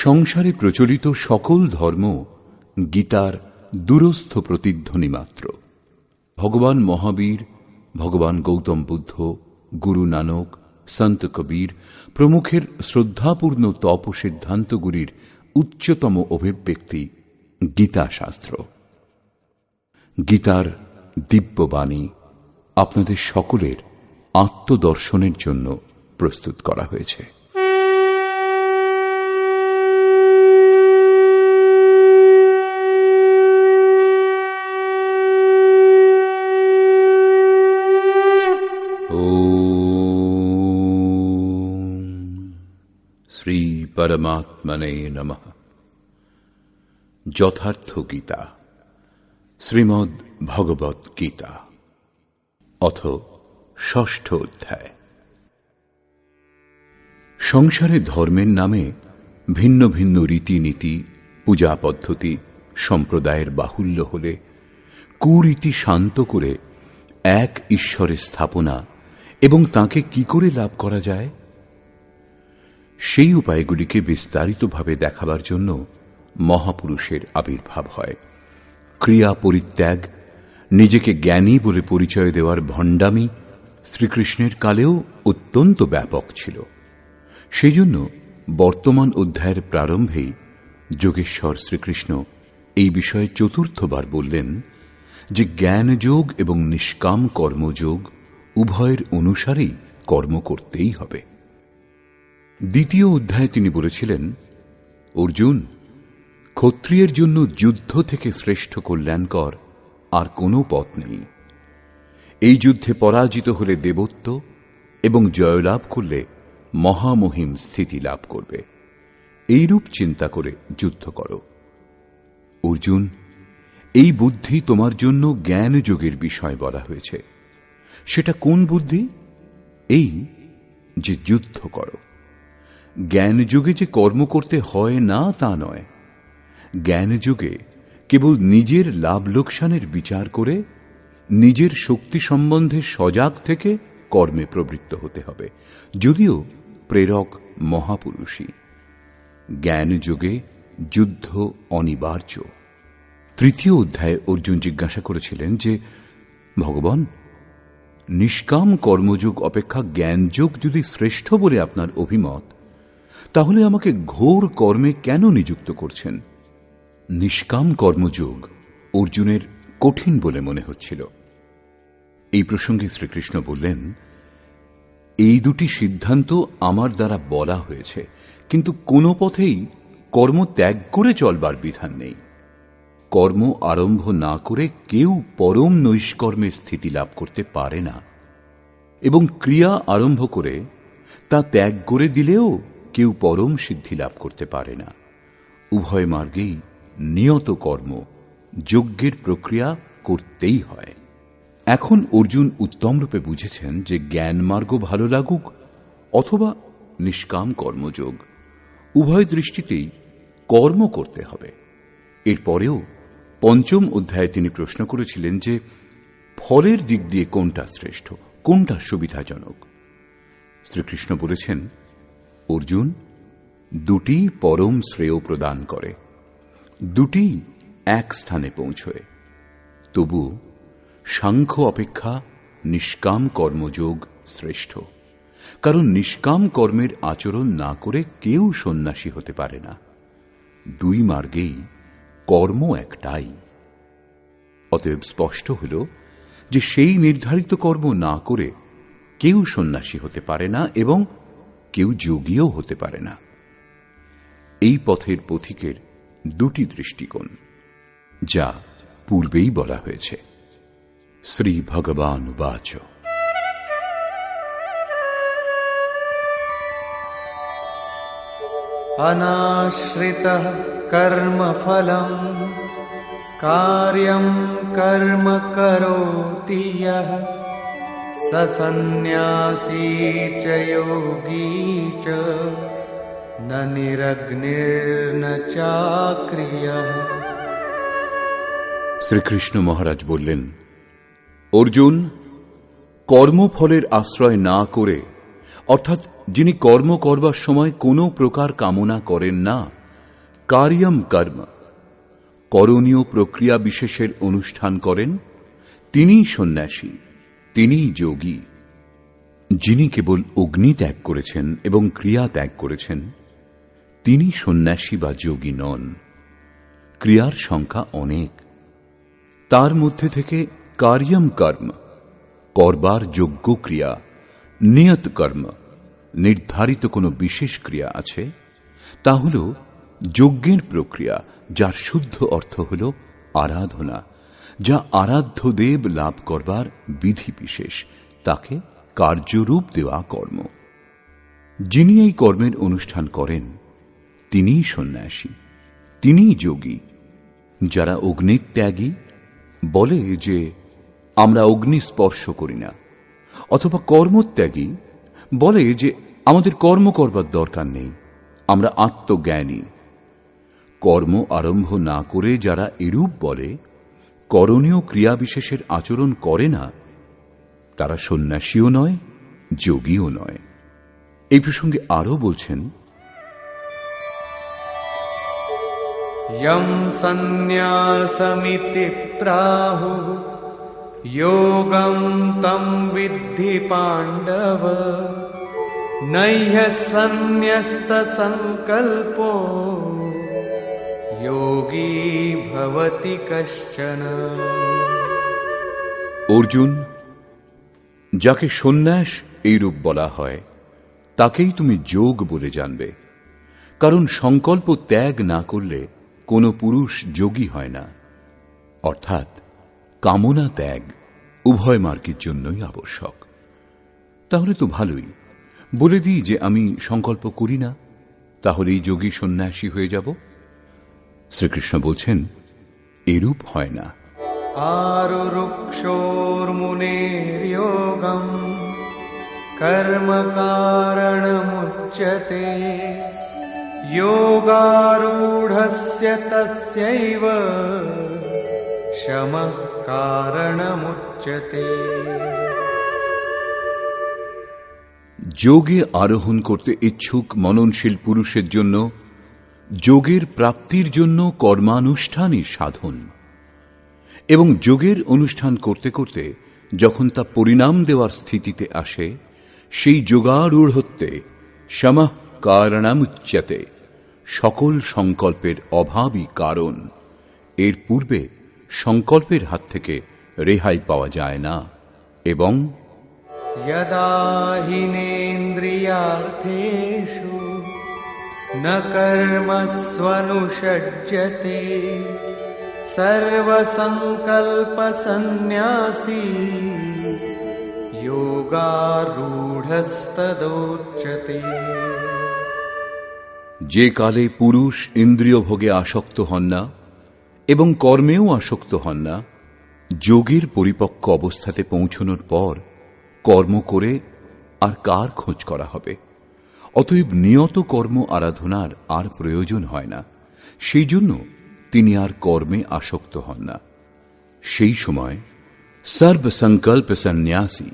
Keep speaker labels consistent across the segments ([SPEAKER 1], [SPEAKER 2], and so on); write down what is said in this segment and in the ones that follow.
[SPEAKER 1] সংসারে প্রচলিত সকল ধর্ম গীতার দূরস্থ প্রতিধ্বনি মাত্র। ভগবান মহাবীর, ভগবান গৌতম বুদ্ধ, গুরু নানক, সন্ত কবীর প্রমুখের শ্রদ্ধাপূর্ণ তপ সিদ্ধান্তগুলির উচ্চতম অভিব্যক্তি গীতা শাস্ত্র। গীতার দিব্যবাণী আপনাদের সকলের আত্মদর্শনের জন্য প্রস্তুত করা হয়েছে। শ্রী পরমাত্মনে নমঃ। যথার্থ গীতা, শ্রীমদ্ ভগবৎ গীতা, অথ ষষ্ঠ অধ্যায়। সংসারে ধর্মের নামে ভিন্ন ভিন্ন রীতিনীতি, পূজা পদ্ধতি, সম্প্রদায়ের বাহুল্য হলে কুরীতি শান্ত করে এক ঈশ্বরের স্থাপনা এবং তাঁকে কি করে লাভ করা যায়, সেই উপায়গুলিকে বিস্তারিতভাবে দেখাবার জন্য মহাপুরুষের আবির্ভাব হয়। ক্রিয়া পরিত্যাগ, নিজেকে জ্ঞানী বলে পরিচয় দেওয়ার ভণ্ডামি শ্রীকৃষ্ণের কালেও অত্যন্ত ব্যাপক ছিল। সেই জন্য বর্তমান অধ্যায়ের প্রারম্ভেই যোগেশ্বর শ্রীকৃষ্ণ এই বিষয়ে চতুর্থবার বললেন যে জ্ঞানযোগ এবং নিষ্কাম কর্মযোগ উভয়ের অনুসারেই কর্ম করতেই হবে। দ্বিতীয় অধ্যায়ে তিনি বলেছিলেন, অর্জুন, ক্ষত্রিয়ের জন্য যুদ্ধ থেকে শ্রেষ্ঠ কল্যাণকর আর কোনো পথ নেই। এই যুদ্ধে পরাজিত হলে দেবত্ব এবং জয়লাভ করলে মহামহিম স্থিতি লাভ করবে। এইরূপ চিন্তা করে যুদ্ধ করো। অর্জুন, এই বুদ্ধি তোমার জন্য জ্ঞানযোগের বিষয় বলা হয়েছে। সেটা কোন বুদ্ধি? এই যে যুদ্ধ করো। জ্ঞানযোগে যে কর্ম করতে হয় না তা নয়। জ্ঞানযোগে কেবল নিজের লাভ লোকসানের বিচার করে নিজের শক্তি সম্বন্ধে সজাগ থেকে কর্মে প্রবৃত্ত হতে হবে, যদিও প্রেরক মহাপুরুষই। জ্ঞানযোগে যুদ্ধ অনিবার্য। তৃতীয় অধ্যায়ে অর্জুন জিজ্ঞাসা করেছিলেন যে, ভগবান, নিষ্কাম কর্মযোগ অপেক্ষা জ্ঞানযোগ যদি শ্রেষ্ঠ বলে আপনার অভিমত, তাহলে আমাকে ঘোর কর্মে কেন নিযুক্ত করছেন? নিষ্কাম কর্মযোগ অর্জুনের কঠিন বলে মনে হচ্ছিল। এই প্রসঙ্গে শ্রীকৃষ্ণ বললেন, এই দুটি সিদ্ধান্ত আমার দ্বারা বলা হয়েছে, কিন্তু কোনো পথেই কর্ম ত্যাগ করে চলবার বিধান নেই। কর্ম আরম্ভ না করে কেউ পরম নৈষ্কর্মে স্থিতি লাভ করতে পারে না, এবং ক্রিয়া আরম্ভ করে তা ত্যাগ করে দিলেও কেউ পরম সিদ্ধি লাভ করতে পারে না। উভয় মার্গেই নিয়ত কর্ম, যজ্ঞের প্রক্রিয়া করতেই হয়। এখন অর্জুন উত্তমরূপে বুঝেছেন যে জ্ঞান মার্গ ভালো লাগুক অথবা নিষ্কাম কর্মযোগ, উভয় দৃষ্টিতেই কর্ম করতে হবে। এরপরেও পঞ্চম অধ্যায়ে তিনি প্রশ্ন করেছিলেন যে ফলের দিক দিয়ে কোনটা শ্রেষ্ঠ, কোনটা সুবিধাজনক। শ্রীকৃষ্ণ বলেছেন, অর্জুন, দুটি পরম শ্রেয় প্রদান করে, দুটি এক স্থানে পৌঁছয়। তবু সাংখ্য অপেক্ষা নিষ্কাম কর্মযোগ শ্রেষ্ঠ, কারণ নিষ্কাম কর্মের আচরণ না করে কেউ সন্ন্যাসী হতে পারে না। দুই মার্গেই কর্ম একটাই। অতএব স্পষ্ট হল যে সেই নির্ধারিত কর্ম না করে কেউ সন্ন্যাসী হতে পারে না এবং কেউ যোগীও হতে পারে না। এই পথের পথিকের দুটি দৃষ্টিকোণ, যা পূর্বেই বলা হয়েছে। শ্রী ভগবান উবাচ,
[SPEAKER 2] অনাশ্রিতঃ কর্মফলম কার্যং কর্ম করোতি যঃ স সন্ন্যাসী চ যোগী চ ন নিরগ্নির্ন চাক্রিয়ঃ।
[SPEAKER 1] শ্রীকৃষ্ণ মহারাজ বললেন, অর্জুন, কর্মফলের আশ্রয় না করে, অর্থাৎ যিনি কর্ম করবার সময় কোনো প্রকার কামনা করেন না, কার্যম কর্ম, করণীয় প্রক্রিয়া বিশেষের অনুষ্ঠান করেন, তিনিই সন্ন্যাসী, তিনিই যোগী। যিনি কেবল অগ্নি ত্যাগ করেছেন এবং ক্রিয়া ত্যাগ করেছেন, তিনি সন্ন্যাসী বা যোগী নন। ক্রিয়ার সংখ্যা অনেক, তার মধ্যে থেকে কার্যম কর্ম, করবার যোগ্য ক্রিয়া, নিয়ত কর্ম, নির্ধারিত কোনো বিশেষ ক্রিয়া আছে, তা হল যজ্ঞের প্রক্রিয়া, যার শুদ্ধ অর্থ হল আরাধনা, যা আরাধ্য দেব লাভ করবার বিধি বিশেষ, তাকে কার্যরূপ দেওয়া কর্ম। যিনি এই কর্মের অনুষ্ঠান করেন, তিনিই সন্ন্যাসী, তিনিই যোগী। যারা অগ্নিত্যাগী বলে যে আমরা অগ্নি স্পর্শ করি না, অথবা কর্মত্যাগী বলে যে আমাদের কর্ম করবার দরকার নেই, আমরা আত্মজ্ঞানী। কর্ম আরম্ভ না করে যারা এরূপ বলে, করণীয় ক্রিয়া বিশেষের আচরণ করে না, তারা সন্ন্যাসীও নয়, যোগীও নয়। এই প্রসঙ্গে আরও বলছেন,
[SPEAKER 2] यं सन्न्यासमिति प्राहुः योगं तं विद्धि पाण्डव नह्यः सन्न्यस्तसङ्कल्पो योगी भवति कश्चन।
[SPEAKER 1] অর্জুন, যাকে সন্ন্যাস এইরূপ বলা হয়, তাকেই তুমি যোগ বলে জানবে, কারণ সংকল্প ত্যাগ না করলে কোনো পুরুষ যোগী হয় না। অর্থাৎ কামনা ত্যাগ উভয় মার্গের জন্যই আবশ্যক। তাহলে তো ভালোই, বলে দিই যে আমি সংকল্প করি না, তাহলেই যোগী সন্ন্যাসী হয়ে যাব। শ্রীকৃষ্ণ বলছেন, এরূপ হয় না।
[SPEAKER 2] आरुरुक्षोर्मुनेर्योगं कर्म कारणमुच्यते योगारूढस्य तस्यैव शमः कारणमुच्यते।
[SPEAKER 1] যোগে আরোহণ করতে ইচ্ছুক মননশীল পুরুষের জন্য যোগের প্রাপ্তির জন্য কর্মানুষ্ঠানই সাধন, এবং যোগের অনুষ্ঠান করতে করতে যখন তা পরিণাম দেওয়ার স্থিতিতে আসে, সেই যোগারূঢ়ত্বে শমঃ কারণামুচ্যতে, সকল সংকল্পের অভাবই কারণ। এর পূর্বে সংকল্পের হাত থেকে রেহাই পাওয়া যায় না। এবং
[SPEAKER 2] यदा हिनेन्द्रियार्थेषु न कर्मस्वनुषज्यते सर्वसंकल्पसन्न्यासी योगारूढस्तदोच्यते।
[SPEAKER 1] যে কালে পুরুষ ইন্দ্রিয় ভোগে আসক্ত হন না এবং কর্মেও আসক্ত হন না, যোগের পরিপক্ক অবস্থাতে পৌঁছনোর পর কর্ম করে আর কার খোঁজ করা হবে? অতএব নিয়ত কর্ম আরাধনার আর প্রয়োজন হয় না। সেই জন্য তিনি আর কর্মে আসক্ত হন না। সেই সময় সর্বসংকল্প সন্ন্যাসী,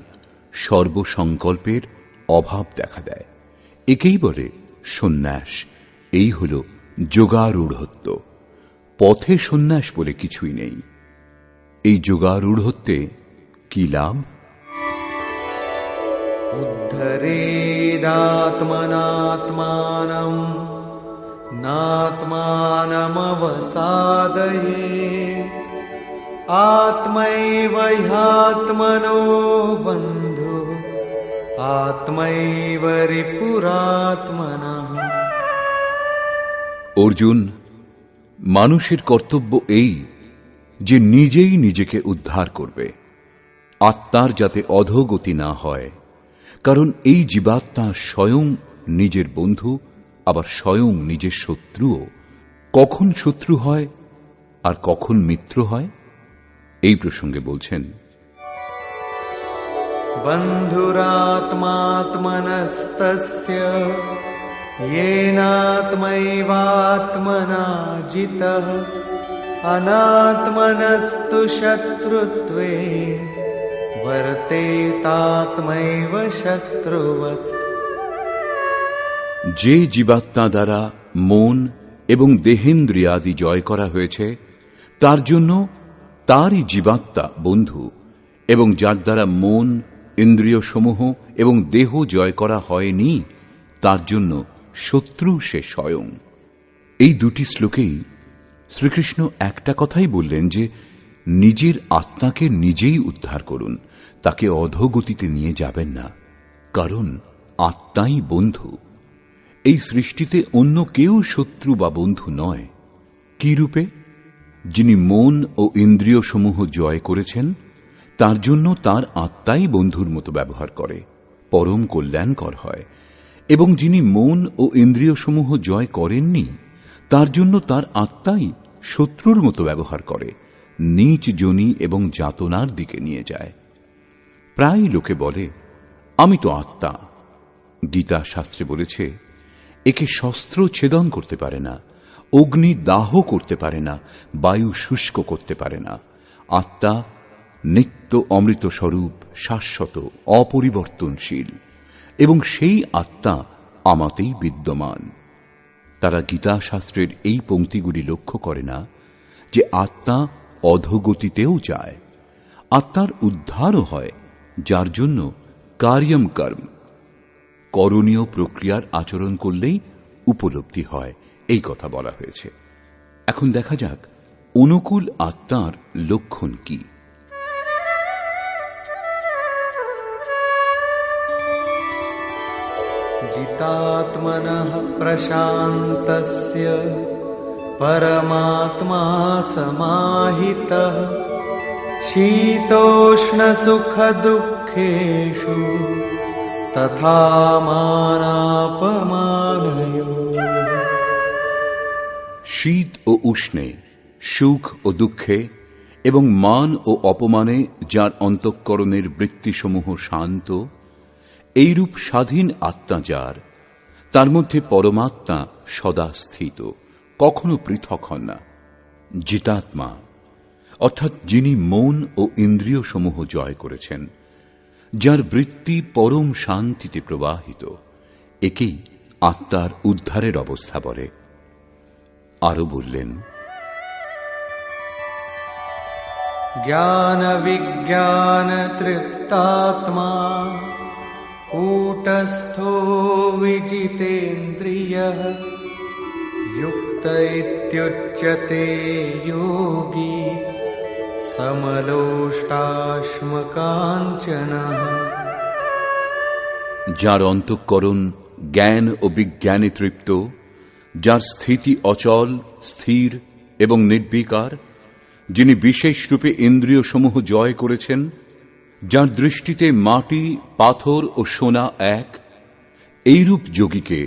[SPEAKER 1] সর্বসংকল্পের অভাব দেখা দেয়। একেই বলে সন্ন্যাস। এই হল যোগারূঢ়ত্ব। পথে সন্ন্যাস বলে কিছুই নেই। এই যোগারূঢ়ত্বে কি লাভ?
[SPEAKER 2] উদ্ধরেদাত্মনাত্মানম নাত্মানমবসাদয়েৎ আত্মৈব হ্যাত্মনো বন্ধু আত্মৈব রিপুরাত্মনঃ।
[SPEAKER 1] অর্জুন, মানুষের কর্তব্য এই যে নিজেই নিজেকে উদ্ধার করবে, আত্মার যাতে অধোগতি না হয়, কারণ এই জীবাত্মা স্বয়ং নিজের বন্ধু, আবার স্বয়ং নিজের শত্রুও। কখন শত্রু হয় আর কখন মিত্র হয়, এই প্রসঙ্গে বলছেন,
[SPEAKER 2] বন্ধুরাত্মাত্মনস্তস্য येनात्मैवात्मना जितः अनात्मनस्तु शत्रुत्वे वर्तेतात्मैव शत्रुवत्।
[SPEAKER 1] যে জীবাত্মা দ্বারা মন এবং দেহেন্দ্রিয়াদি জয় করা হয়েছে, তার জন্য তারই জীবাত্মা বন্ধু, এবং যার দ্বারা মন, ইন্দ্রিয় সমূহ এবং দেহ জয় করা হয়নি, তার জন্য শত্রু সে স্বয়ং। এই দুটি শ্লোকেই শ্রীকৃষ্ণ একটা কথাই বললেন যে নিজের আত্মাকে নিজেই উদ্ধার করুন, তাকে অধোগতিতে নিয়ে যাবেন না, কারণ আত্মাই বন্ধু। এই সৃষ্টিতে অন্য কেউ শত্রু বা বন্ধু নয়। কি রূপে? যিনি মন ও ইন্দ্রিয় সমূহ জয় করেছেন, তার জন্য তার আত্মাই বন্ধুর মতো ব্যবহার করে, পরম কল্যাণকর হয়, এবং যিনি মন ও ইন্দ্রিয় সমূহ জয় করেননি, তার জন্য তার আত্মাই শত্রুর মতো ব্যবহার করে, নীচ যোনি এবং যাতনার দিকে নিয়ে যায়। প্রায় লোকে বলে, আমি তো আত্মা। গীতা শাস্ত্রে বলেছে, একে শস্ত্র ছেদন করতে পারে না, অগ্নি দাহ করতে পারে না, বায়ু শুষ্ক করতে পারে না। আত্মা নিত্য অমৃত স্বরূপ, শাশ্বত, অপরিবর্তনশীল, এবং সেই আত্মা আমাতেই বিদ্যমান। তারা গীতা শাস্ত্রের এই পংক্তিগুলি লক্ষ্য করে না যে আত্মা অধোগতিতেও যায়, আত্মার উদ্ধারও হয়, যার জন্য কার্যম কর্ম, করণীয় প্রক্রিয়ার আচরণ করলেই উপলব্ধি হয়, এই কথা বলা হয়েছে। এখন দেখা যাক অনুকূল আত্মার লক্ষণ কি।
[SPEAKER 2] जितात्मनः प्रशान्तस्य परमात्मा समाहितः शीतोष्णसुखदुःखेषु तथा मानापमानयोः।
[SPEAKER 1] শীত ও উষ্ণে, সুখ ও দুঃখে এবং মান ও অপমানে যার অন্তঃকরণের বৃত্তিসমূহ শান্ত, এইরূপ স্বাধীন আত্মা যার, তার মধ্যে পরমাত্মা সদা স্থিত, কখনো পৃথক হন না। জিতাত্মা অর্থাৎ যিনি মন ও ইন্দ্রিয় সমূহ জয় করেছেন, যার বৃত্তি পরম শান্তিতে প্রবাহিত, একেই আত্মার উদ্ধারের অবস্থা বলে। আরো বললেন,
[SPEAKER 2] জ্ঞান বিজ্ঞান তৃপ্তাত্মা কূটস্থো বিজিতেন্দ্রিয়ঃ युक्त इत्युच्यते योगी समलोष्टाश्मकाञ्चनः।
[SPEAKER 1] যার অন্তঃকরণ জ্ঞান ও বিজ্ঞানে তৃপ্ত, যার স্থিতি অচল, স্থির এবং নির্বিকার, যিনি বিশেষ রূপে ইন্দ্রিয় সমূহ জয় করেছেন, যার দৃষ্টিতে মাটি, পাথর ও সোনা এক, এইরূপ যোগীকে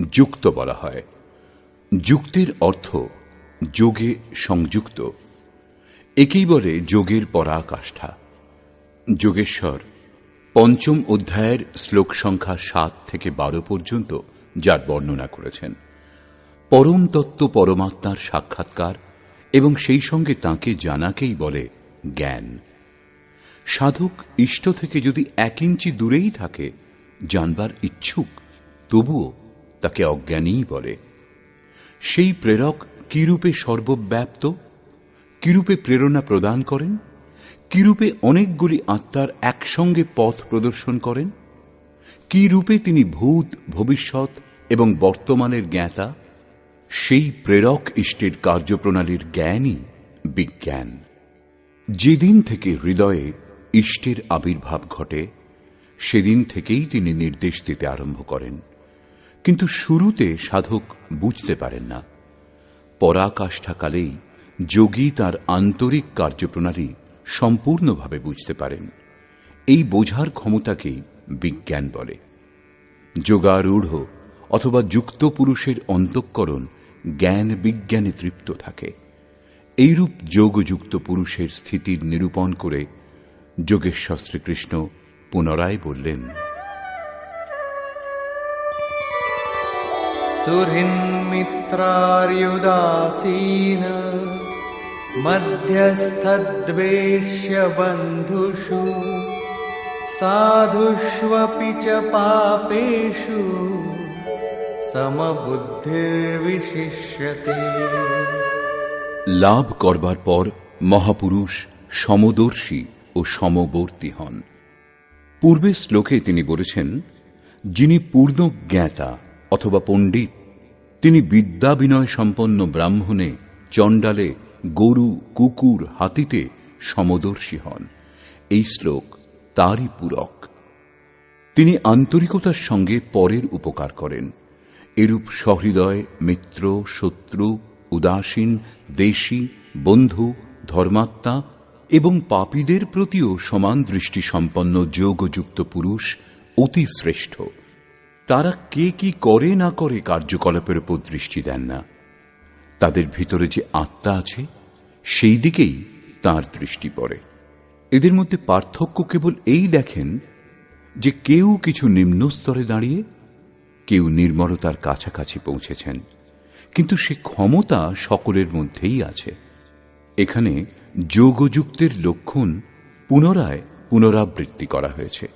[SPEAKER 1] যুক্ত বলা হয়। যুক্তির অর্থ যোগে সংযুক্ত, একেই বলে যোগের পরাকাষ্ঠা। যোগেশ্বর পঞ্চম অধ্যায়ের শ্লোক সংখ্যা 7 থেকে 12 পর্যন্ত যার বর্ণনা করেছেন, পরম তত্ত্ব পরমাত্মার সাক্ষাৎকার এবং সেই সঙ্গে তাঁকে জানাকেই বলে জ্ঞান। সাধক ইষ্ট থেকে যদি 1 ইঞ্চি দূরেই থাকে, জানবার ইচ্ছুক, তবুও তাকে অজ্ঞানীই বলে। সেই প্রেরক কিরূপে সর্বব্যাপ্ত, কিরূপে প্রেরণা প্রদান করেন, কিরূপে অনেকগুলি আত্মার একসঙ্গে পথ প্রদর্শন করেন, কি রূপে তিনি ভূত, ভবিষ্যৎ এবং বর্তমানের জ্ঞাতা, সেই প্রেরক ইষ্টের কার্যপ্রণালীর জ্ঞানই বিজ্ঞান। যেদিন থেকে হৃদয়ে ইষ্টের আবির্ভাব ঘটে, সেদিন থেকেই তিনি নির্দেশ দিতে আরম্ভ করেন, কিন্তু শুরুতে সাধক বুঝতে পারেন না। পরাকাষ্ঠাকালেই যোগী তার আন্তরিক কার্যপ্রণালী সম্পূর্ণভাবে বুঝতে পারেন। এই বোঝার ক্ষমতাকেই বিজ্ঞান বলে। যোগারূঢ় অথবা যুক্ত পুরুষের অন্তঃকরণ জ্ঞান বিজ্ঞানে তৃপ্ত থাকে। এইরূপ যোগযুক্ত পুরুষের স্থিতির নিরূপণ করে যোগেশ্বর শ্রীকৃষ্ণ পুনরায় বললেন,
[SPEAKER 2] সুহৃন্মিত্রার্युदासीन মধ্যস্থদ্বেষ্য বন্ধুষু সাধুষ্বপি চ পাপেষু समबुद्धिर्विशिष्यते।
[SPEAKER 1] লাভ করবার পর মহাপুরুষ সমদর্শী ও সমবর্তী হন। পূর্বের শ্লোকে তিনি বলেছেন, যিনি পূর্ণ জ্ঞাতা অথবা পণ্ডিত, তিনি বিদ্যা বিনয় সম্পন্ন ব্রাহ্মণে, চণ্ডালে, গরু, কুকুর, হাতিতে সমদর্শী হন। এই শ্লোক তারই পূরক। তিনি আন্তরিকতার সঙ্গে পরের উপকার করেন। এরূপ সহৃদয় মিত্র, শত্রু, উদাসীন, দেশী, বন্ধু, ধর্মাত্মা এবং পাপীদের প্রতিও সমান দৃষ্টি সম্পন্ন যোগযুক্ত পুরুষ অতি শ্রেষ্ঠ। তারা কে কি করে না করে কার্যকলাপের উপর দৃষ্টি দেন না। তাদের ভিতরে যে আত্মা আছে সেই দিকেই তাঁর দৃষ্টি পড়ে। এদের মধ্যে পার্থক্য কেবল এই দেখেন যে কেউ কিছু নিম্ন স্তরে দাঁড়িয়ে, কেউ নির্মলতার কাছাকাছি পৌঁছেছেন, কিন্তু সে ক্ষমতা সকলের মধ্যেই আছে। এখানে যোগযুক্তের লক্ষণ পুনরায় পুনরাবৃত্তি করা হয়েছে।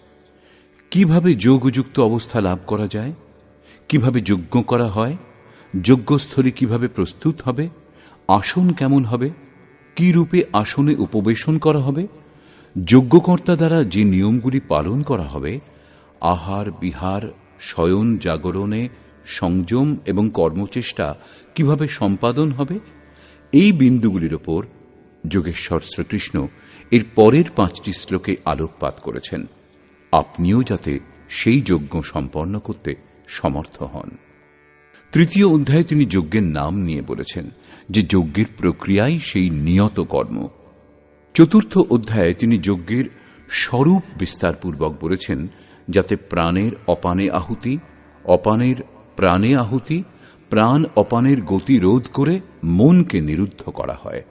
[SPEAKER 1] কিভাবে যোগযুক্ত অবস্থা লাভ করা যায়, কিভাবে যজ্ঞ করা হয়, যজ্ঞস্থলী কিভাবে প্রস্তুত হবে, আসন কেমন হবে, কি রূপে আসনে উপবেশন করা হবে, যজ্ঞকর্তা দ্বারা যে নিয়মগুলি পালন করা হবে, আহার বিহার, শয়ন জাগরণে সংযম এবং কর্মচেষ্টা কিভাবে সম্পাদন হবে, এই বিন্দুগুলির ওপর যোগেশ্বর শ্রীকৃষ্ণ এর পরের 5টি শ্লোকে আলোকপাত করেছেন। আপনিও যাতে সেই যজ্ঞ সম্পন্ন করতে সমর্থ হন। 3য় অধ্যায়ে তিনি যজ্ঞের নাম নিয়ে বলেছেন যে যজ্ঞের প্রক্রিয়াই সেই নিয়ত কর্ম। 4র্থ অধ্যায়ে তিনি যজ্ঞের স্বরূপ বিস্তারপূর্বক বলেছেন, যাতে প্রাণের অপানে আহুতি, অপানের প্রাণে আহুতি, প্রাণ অপানের গতি রোধ করে মনকে নিরুদ্ধ করা হয়।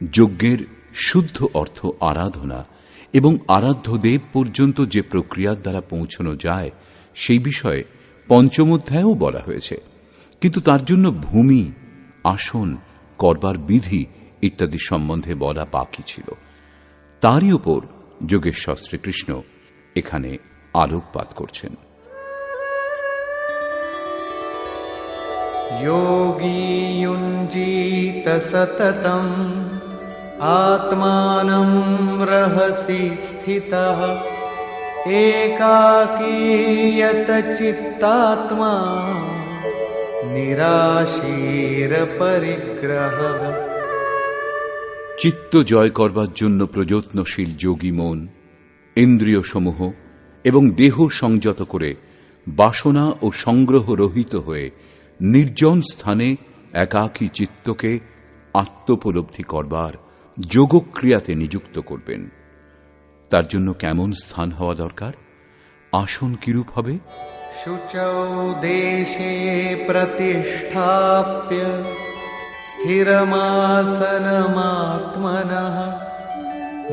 [SPEAKER 1] যজ্ঞের শুদ্ধ অর্থ আরাধনা এবং আরাধ্য দেব পর্যন্ত যে প্রক্রিয়ার দ্বারা পৌঁছানো যায় সেই বিষয়ে 5ম অধ্যায়েও বলা হয়েছে, কিন্তু তার জন্য ভূমি, আসন, করবার বিধি ইত্যাদি সম্বন্ধে বলা বাকি ছিল। তারই উপর যোগেশ্বর শ্রীকৃষ্ণ এখানে আলোকপাত করছেন।
[SPEAKER 2] योगी युञ्जीत सततम् आत्मानं रहसि स्थितः एकाकीयत चित्तात्मा निराशीर परिग्रह।
[SPEAKER 1] চিত্ত জয় করবার জন্য প্রযত্নশীল যোগী মন ইন্দ্রিয় সমূহ এবং দেহ সংযত করে বাসনা ও সংগ্রহ রহিত হয়ে নির্জন স্থানে একাকী চিত্তকে আত্মোপলব্ধি করবার যোগক্রিয়াতে নিযুক্ত করবেন। তার জন্য কেমন স্থান হওয়া দরকার, আসন কিরূপ হবে?
[SPEAKER 2] शुचौ देशे प्रतिष्ठाप्य स्थिरमासनमात्मनः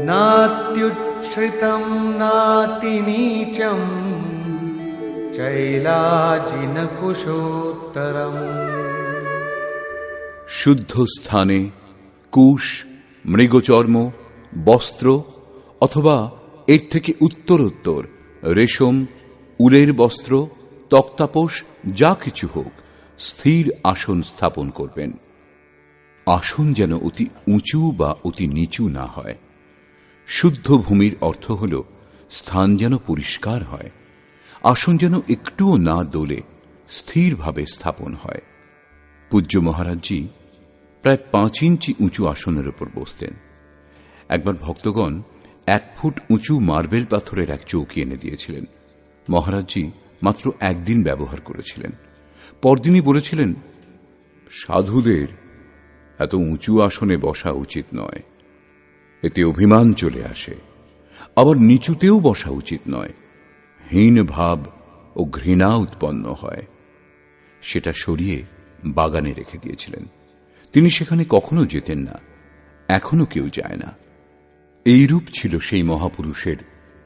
[SPEAKER 2] नात्युच्छ्रितं नातिनीचं चैलाजिनकुशोत्तरम्।
[SPEAKER 1] শুদ্ধ স্থানে কুশ, মৃগচর্ম, বস্ত্র অথবা এর থেকে উত্তরোত্তর রেশম, উলের বস্ত্র, তক্তাপোষ যা কিছু হোক স্থির আসন স্থাপন করবেন। আসন যেন অতি উঁচু বা অতি নিচু না হয়। শুদ্ধ ভূমির অর্থ হল স্থান যেন পরিষ্কার হয়, আসন যেন একটুও না দোলে, স্থিরভাবে স্থাপন হয়। পূজ্য মহারাজজি প্রায় 5 ইঞ্চি উঁচু আসনের উপর বসতেন। একবার ভক্তগণ 1 ফুট উঁচু মার্বেল পাথরের এক চৌকি এনে দিয়েছিলেন। মহারাজজি মাত্র একদিন ব্যবহার করেছিলেন। পরদিনই বলেছিলেন, সাধুদের এত উঁচু আসনে বসা উচিত নয়, এতে অভিমান চলে আসে। আবার নিচুতেও বসা উচিত নয়, হীন ভাব ও ঘৃণা উৎপন্ন হয়। সেটা সরিয়ে বাগানে রেখে দিয়েছিলেন। তিনি সেখানে কখনো যেতেন না, এখনো কেউ যায় না। এইরূপ ছিল সেই মহাপুরুষের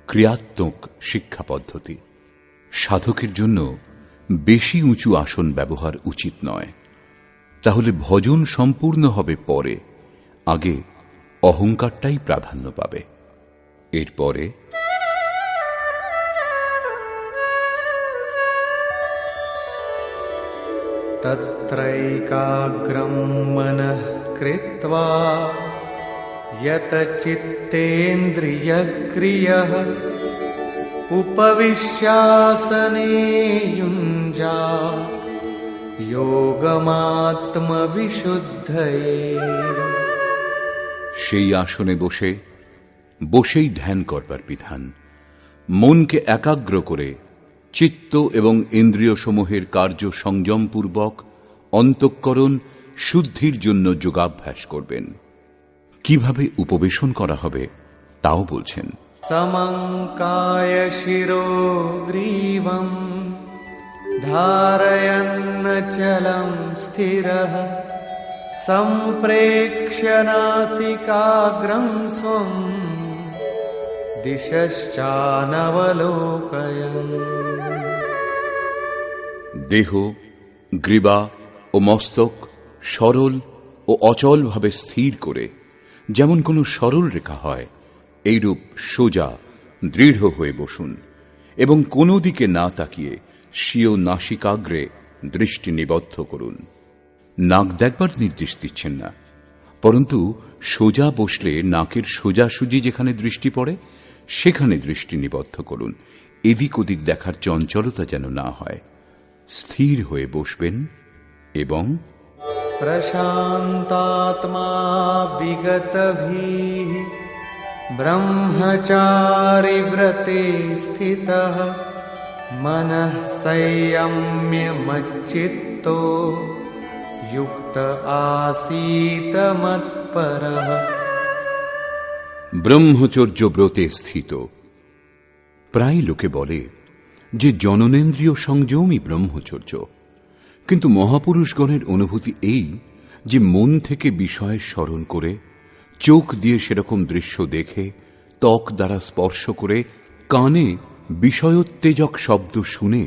[SPEAKER 1] ক্রিয়াত্মক শিক্ষা পদ্ধতি। সাধকের জন্য বেশি উঁচু আসন ব্যবহার উচিত নয়, তাহলে ভজন সম্পূর্ণ হবে পরে, আগে অহংকারটাই প্রাধান্য পাবে। এরপরে
[SPEAKER 2] तत्रैकाग्रं मनः कृत्वा यत चित्तेन्द्रियक्रियः उपविश्यासने युञ्जात् योगमात्मविशुद्धये।
[SPEAKER 1] সেই আসনে বসেই ধ্যান করবার বিধান। মনকে একাগ্র করে চিত্ত এবং ইন্দ্রিয় সমূহের কার্য সংযমপূর্বক অন্তঃকরণ শুদ্ধির জন্য যোগাভ্যাস করবেন। কিভাবে উপবেশন করা হবে তাও বলছেন।
[SPEAKER 2] সমঙ্কায় শিরো গ্রীবম ধারয়ন্নচলং স্থিরঃ সম্প্রেক্ষ্য নাসিকাগ্রং স্বং দিশশ্চানবলোকয়न्।
[SPEAKER 1] দেহ, গ্রীবা ও মস্তক সরল ও অচলভাবে স্থির করে যেমন কোনো সরল রেখা হয়, এইরূপ সোজা দৃঢ় হয়ে বসুন এবং কোনো দিকে না তাকিয়ে স্বীয় নাসিকাগ্রে দৃষ্টি নিবদ্ধ করুন। নাক দেখবার নির্দেশ দিচ্ছেন না, পরন্তু সোজা বসলে নাকের সোজাসুজি যেখানে দৃষ্টি পড়ে সেখানে দৃষ্টি নিবদ্ধ করুন। এদিক ওদিক দেখার চঞ্চলতা যেন না হয়। স্থির হয়ে বসবেন এবং
[SPEAKER 2] প্রশান্তাত্মা বিগতভিঃ ব্রহ্মচারী ব্রতে স্থিতঃ মনঃ সংযম্য মচ্চিত্তো যুক্ত আসীত মৎপরঃ।
[SPEAKER 1] ব্রহ্মচর্য ব্রতে স্থিত। প্রায় লোকে বলে যে জননেন্দ্রিয় সংযমই ব্রহ্মচর্য, কিন্তু মহাপুরুষগণের অনুভূতি এই যে মন থেকে বিষয় স্মরণ করে, চোখ দিয়ে সেরকম দৃশ্য দেখে, ত্বক দ্বারা স্পর্শ করে, কানে বিষয়োত্তেজক শব্দ শুনে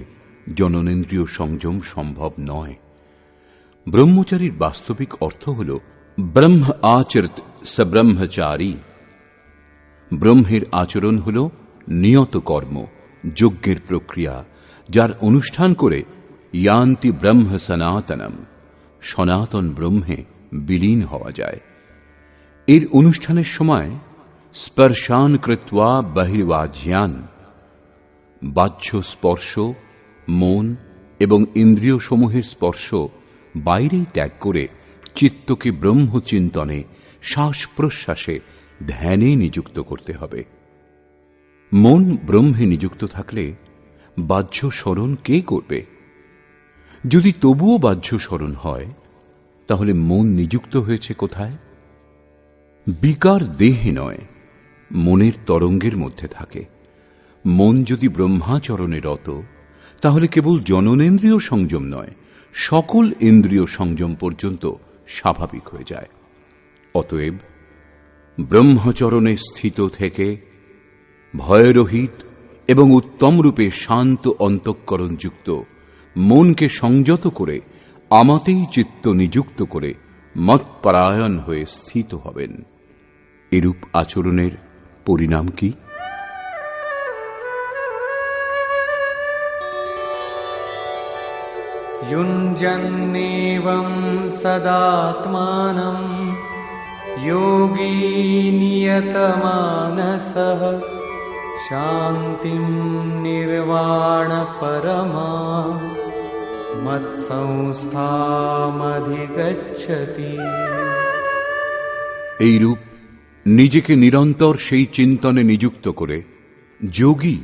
[SPEAKER 1] জননেন্দ্রিয় সংযম সম্ভব নয়। ব্রহ্মচারীর বাস্তবিক অর্থ হল ব্রহ্ম আচরত স ব্রহ্মচারী। ব্রহ্মের আচরণ হল নিয়ত কর্ম, যজ্ঞের প্রক্রিয়া, যার অনুষ্ঠান করে ইয়ান্তি ব্রহ্ম সনাতনম, সনাতন ব্রহ্মে বিলীন হওয়া যায়। এর অনুষ্ঠানের সময় স্পর্শান কৃত্বা বহির্বাজ্যান, বাহ্য স্পর্শ, মন এবং ইন্দ্রিয় সমূহের স্পর্শ বাইরেই ত্যাগ করে চিত্তকে ব্রহ্মচিন্তনে, শ্বাস প্রশ্বাসে, ধ্যানে নিযুক্ত করতে হবে। মন ব্রহ্মে নিযুক্ত থাকলে বাহ্য স্মরণ কে করবে? যদি তবুও বাহ্য স্মরণ হয়, তাহলে মন নিযুক্ত হয়েছে কোথায়? বিকার দেহে নয়, মনের তরঙ্গের মধ্যে থাকে। মন যদি ব্রহ্মাচরণে রত, তাহলে কেবল জননেন্দ্রিয় সংযম নয়, সকল ইন্দ্রিয় সংযম পর্যন্ত স্বাভাবিক হয়ে যায়। অতএব ব্রহ্মচরণে স্থিত থেকে ভয়রহিত এবং উত্তম রূপে শান্ত অন্তঃকরণযুক্ত মনকে সংযত করে আমাতেই চিত্ত নিযুক্ত করে মৎপরায়ণ হয়ে স্থিত হবেন। এরূপ আচরণের পরিণাম কি?
[SPEAKER 2] युञ्जन्नेवं सदात्मानं योगी नियतमानसः शान्तिं निर्वाणपरमा मत्संस्थामधिगच्छति।
[SPEAKER 1] এইরূপ নিজেকে নিরন্তর সেই চিন্তনে নিযুক্ত করে যোগী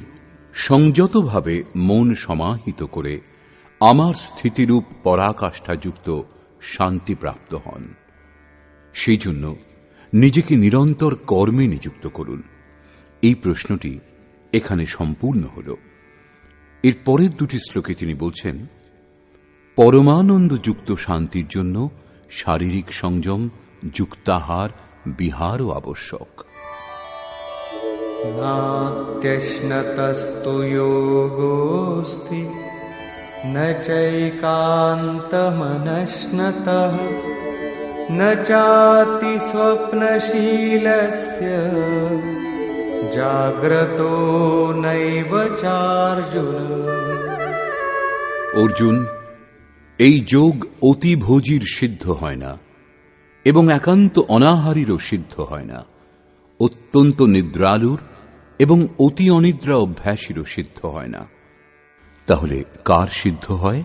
[SPEAKER 1] সংযতভাবে মন সমাহিত করে আমার স্থিতিরূপ পরাকাষ্ঠাযুক্ত শান্তিপ্রাপ্ত হন। সেই জন্য নিজেকে নিরন্তর কর্মে নিযুক্ত করুন। এই প্রশ্নটি এখানে সম্পূর্ণ হল। এর পরের দুটি শ্লোকে তিনি বলছেন, পরমানন্দযুক্ত শান্তির জন্য শারীরিক সংযম, যুক্তাহার, বিহারও আবশ্যক।
[SPEAKER 2] নাত্যশ্নতস্তু যোগোস্তি ন চৈকান্তমনশ্নতঃ ন চাতি স্বপ্নশীলস্য জাগ্রতো নৈব চার্জুন।
[SPEAKER 1] অর্জুন, এই যোগ অতিভোজীর সিদ্ধ হয় না এবং একান্ত অনাহারীরও সিদ্ধ হয় না, অত্যন্ত নিদ্রালুর এবং অতি অনিদ্রা অভ্যাসীরও সিদ্ধ হয় না। তাহলে কার সিদ্ধ হয়?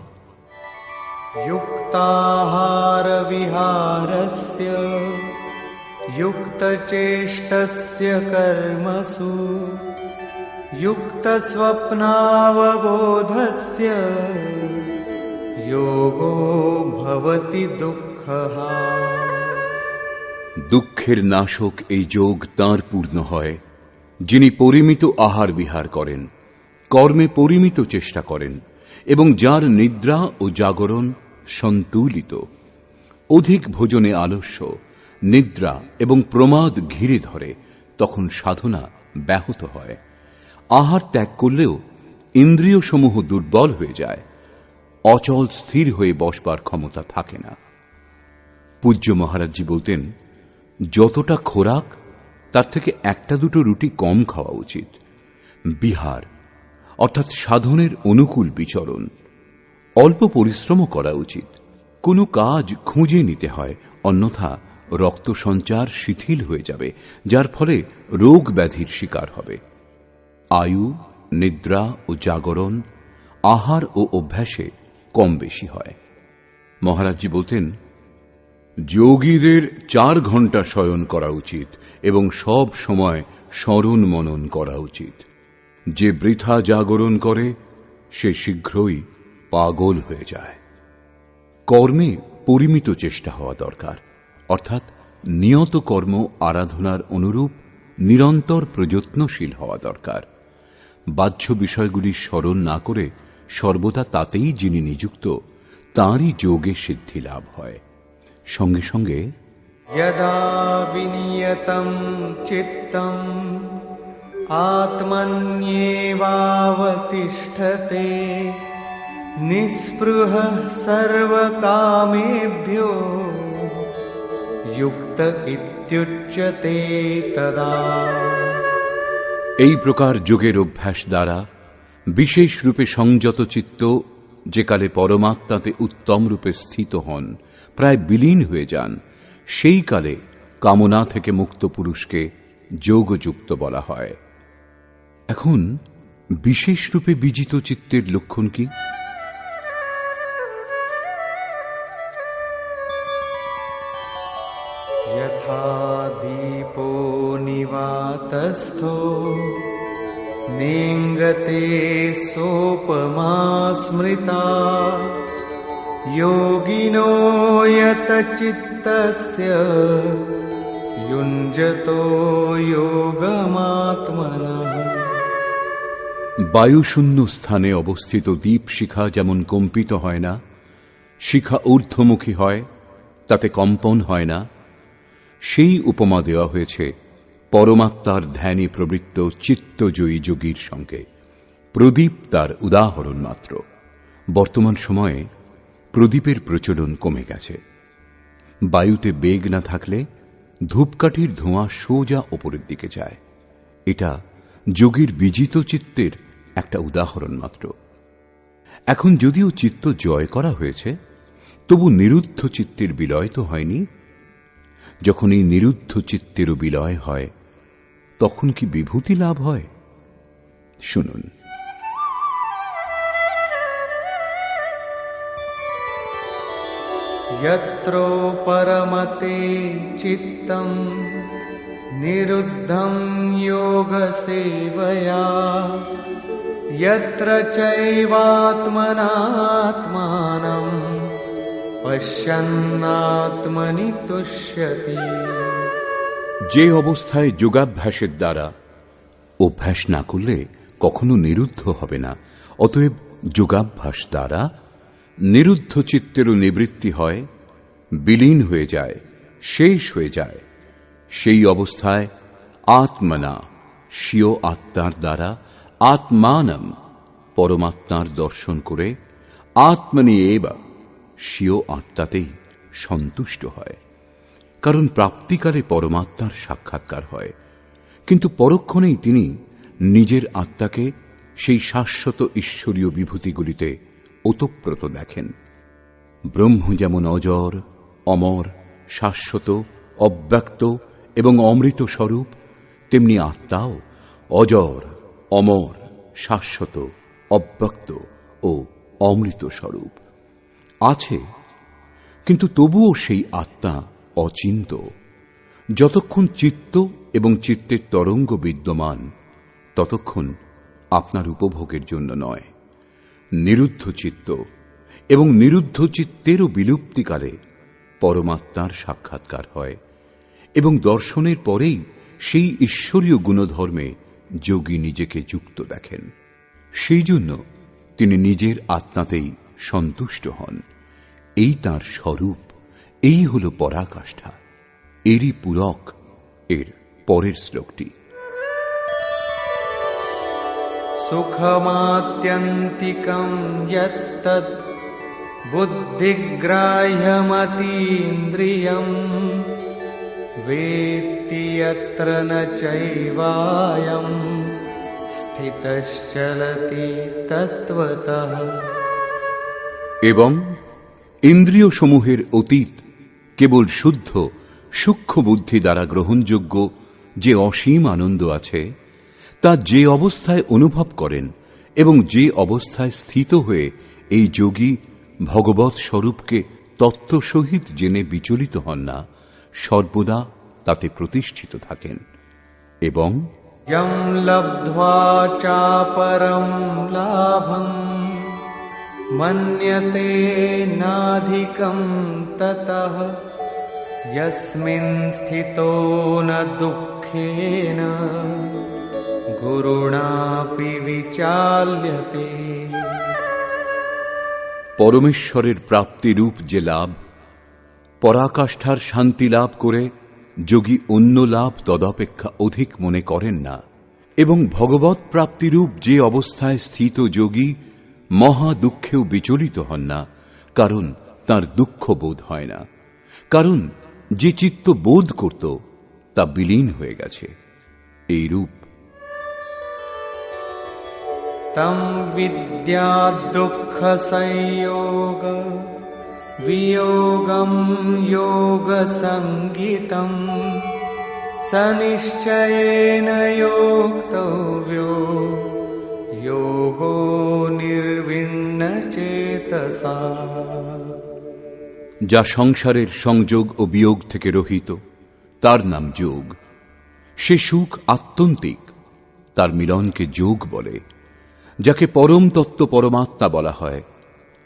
[SPEAKER 2] युक्ताहार विहारस्य युक्तचेष्टस्य कर्मसु युक्तस्वप्नावबोधस्य योगो भवति दुःखः।
[SPEAKER 1] দুঃখের নাশক এই যোগ তাঁর পূর্ণ হয় যিনি পরিমিত আহার বিহার করেন, কর্মে পরিমিত চেষ্টা করেন এবং যার নিদ্রা ও জাগরণ সন্তুলিত। অধিক ভোজনে আলস্য, নিদ্রা এবং প্রমাদ ঘিরে ধরে, তখন সাধনা ব্যাহত হয়। আহার ত্যাগ করলেও ইন্দ্রিয় সমূহ দুর্বল হয়ে যায়, অচল স্থির হয়ে বসবার ক্ষমতা থাকে না। পূজ্য মহারাজজি বলতেন, যতটা খোরাক তার থেকে একটা দুটো রুটি কম খাওয়া উচিত। বিহার অর্থাৎ সাধনের অনুকূল বিচরণ, অল্প পরিশ্রমও করা উচিত। কোনো কাজ খুঁজে নিতে হয়, অন্যথা রক্ত সঞ্চার শিথিল হয়ে যাবে, যার ফলে রোগ ব্যাধির শিকার হবে। আয়ু, নিদ্রা ও জাগরণ আহার ও অভ্যাসে কম বেশি হয়। মহারাজজি বলতেন, যোগীদের 4 ঘন্টা শয়ন করা উচিত এবং সব সময় স্মরণ মনন করা উচিত। যে বৃথা জাগরণ করে সে শীঘ্রই পাগল হয়ে যায়। কর্মে পরিমিত চেষ্টা হওয়া দরকার, অর্থাৎ নিয়ত কর্ম আরাধনার অনুরূপ নিরন্তর প্রযত্নশীল হওয়া দরকার। বাহ্য বিষয়গুলি স্মরণ না করে সর্বদা তাতেই যিনি নিযুক্ত, তাঁরই যোগে সিদ্ধি লাভ হয়। সঙ্গে সঙ্গে
[SPEAKER 2] यदा विनियतं चित्तं आत्मन्येवावतिष्ठते निःस्पृहः सर्वकामेभ्यो युक्त इत्युच्यते तदा।
[SPEAKER 1] এই প্রকার যোগের অভ্যাস দ্বারা বিশেষ রূপে সংযত চিত্ত যে কালে পরমাত্মাতে উত্তম রূপে স্থিত হন, প্রায় বিলীন হয়ে যান, সেই কালে কামনা থেকে মুক্ত পুরুষকে যোগযুক্ত বলা হয়। এখন বিশেষ রূপে বিজিত চিত্তের লক্ষণ কি?
[SPEAKER 2] यथा दीपो निवातस्थो नेङ्गते सोपमा स्मृता योगिनो यतचित्तस्य युञ्जतो योगमात्मनः।
[SPEAKER 1] বায়ুশূন্য স্থানে অবস্থিত দীপ শিখা যেমন কম্পিত হয় না, শিখা ঊর্ধ্বমুখী হয়, তাতে কম্পন হয় না, সেই উপমা দেওয়া হয়েছে পরমাত্মার ধ্যানে প্রবৃত্ত চিত্তজয়ী যোগীর সঙ্গে। প্রদীপ তার উদাহরণ মাত্র। বর্তমান সময়ে প্রদীপের প্রচলন কমে গেছে। বায়ুতে বেগ না থাকলে ধূপকাঠির ধোঁয়া সোজা ওপরের দিকে যায়। এটা যোগীর বিজিত চিত্তের একটা উদাহরণ মাত্র। এখন যদিও চিত্ত জয় করা হয়েছে, তবু নিরুদ্ধ চিত্তের বিলয় তো হয়নি। যখন এই নিরুদ্ধ চিত্তেরও বিলয় হয়, তখন কি বিভূতি লাভ হয়? শুনুন।
[SPEAKER 2] यत्रो परमते चित्तं निरुद्धं योगसेवया यत्र चैवात्मनात्मानं पश्यन्नात्मनि तुष्यति।
[SPEAKER 1] যে অবস্থায় যোগাভ্যাসের দ্বারা অভ্যাস না করলে কখনো নিরুদ্ধ হবে না, অতএব যোগাভ্যাস দ্বারা নিরুদ্ধ চিত্তেরও নিবৃত্তি হয়, বিলীন হয়ে যায়, শেষ হয়ে যায়, সেই অবস্থায় আত্মনা স্বীয় আত্মার দ্বারা আত্মানম পরমাত্মার দর্শন করে আত্মনি এবা স্বীয় আত্মাতেই সন্তুষ্ট হয়। কারণ প্রাপ্তিকালে পরমাত্মার সাক্ষাৎকার হয়, কিন্তু পরক্ষণেই তিনি নিজের আত্মাকে সেই শাশ্বত ঈশ্বরীয় বিভূতিগুলিতে ওতপ্রোত দেখেন। ব্রহ্ম যেমন অজর, অমর, শাশ্বত, অব্যক্ত এবং অমৃত স্বরূপ, তেমনি আত্মাও অজর, অমর, শাশ্বত, অব্যক্ত ও অমৃত স্বরূপ। আছে, কিন্তু তবুও সেই আত্মা অচিন্ত। যতক্ষণ চিত্ত এবং চিত্তের তরঙ্গ বিদ্যমান, ততক্ষণ আপনার উপভোগের জন্য নয়। নিরুদ্ধ চিত্ত এবং নিরুদ্ধ চিত্তেরও বিলুপ্তিকালে পরমাত্মার সাক্ষাৎকার হয় এবং দর্শনের পরেই সেই ঈশ্বরীয় গুণধর্মে যোগী নিজেকে যুক্ত দেখেন। সেই জন্য তিনি নিজের আত্মাতেই সন্তুষ্ট হন। এই তাঁর স্বরূপ, এই হল পরাকাষ্ঠা। এরই পূরক এর পরের শ্লোকটি।
[SPEAKER 2] সুখমাত্যন্তিকং যত্তৎ বুদ্ধিগ্রাহ্যমতীন্দ্রিয়ং वेत्ति यत्र न चैवायं স্থিতশ্চলতি তত্ত্বতঃ।
[SPEAKER 1] এবং ইন্দ্রিয় সমূহের অতীত কেবল শুদ্ধ সূক্ষ্ম বুদ্ধি দ্বারা গ্রহণযোগ্য যে অসীম আনন্দ আছে, তা যে অবস্থায় অনুভব করেন এবং যে অবস্থায় স্থিত হয়ে এই যোগী ভগবৎ স্বরূপকে তত্ত্ব সহিত জেনে বিচলিত হন না, সর্বদা তাতে প্রতিষ্ঠিত থাকেন। এবং
[SPEAKER 2] यं लब्ध्वा चापरं लाभं मन्यते नाधिकं ततः यस्मिन् स्थितो न दुःखेन गुरुणापि विचाल्यते।
[SPEAKER 1] পরমেশ্বরের প্রাপ্তিরূপ যে লাভ, পরাকাষ্ঠার শান্তি লাভ করে যোগী অন্য লাভ তদপেক্ষা অধিক মনে করেন না, এবং ভগবৎ প্রাপ্তিরূপ যে অবস্থায় স্থিত যোগী মহা দুঃখেও বিচলিত হন না, কারণ তাঁর দুঃখ বোধ হয় না। কারণ যে চিত্ত বোধ করত তা বিলীন হয়ে গেছে। এই রূপ
[SPEAKER 2] তম বিদ্যা দুঃখ সংয়োগ वियोगं योगसंज्ञितं सनिश्चयेन योक्तव्यो योगो निर्विण्णचेतसा।
[SPEAKER 1] যা সংসারের সংযোগ ও বিয়োগ থেকে রহিত, তার নাম যোগ। সে সুখ আত্যন্তিক, তার মিলনকে যোগ বলে। যাকে পরম তত্ত্ব পরমাত্মা বলা হয়,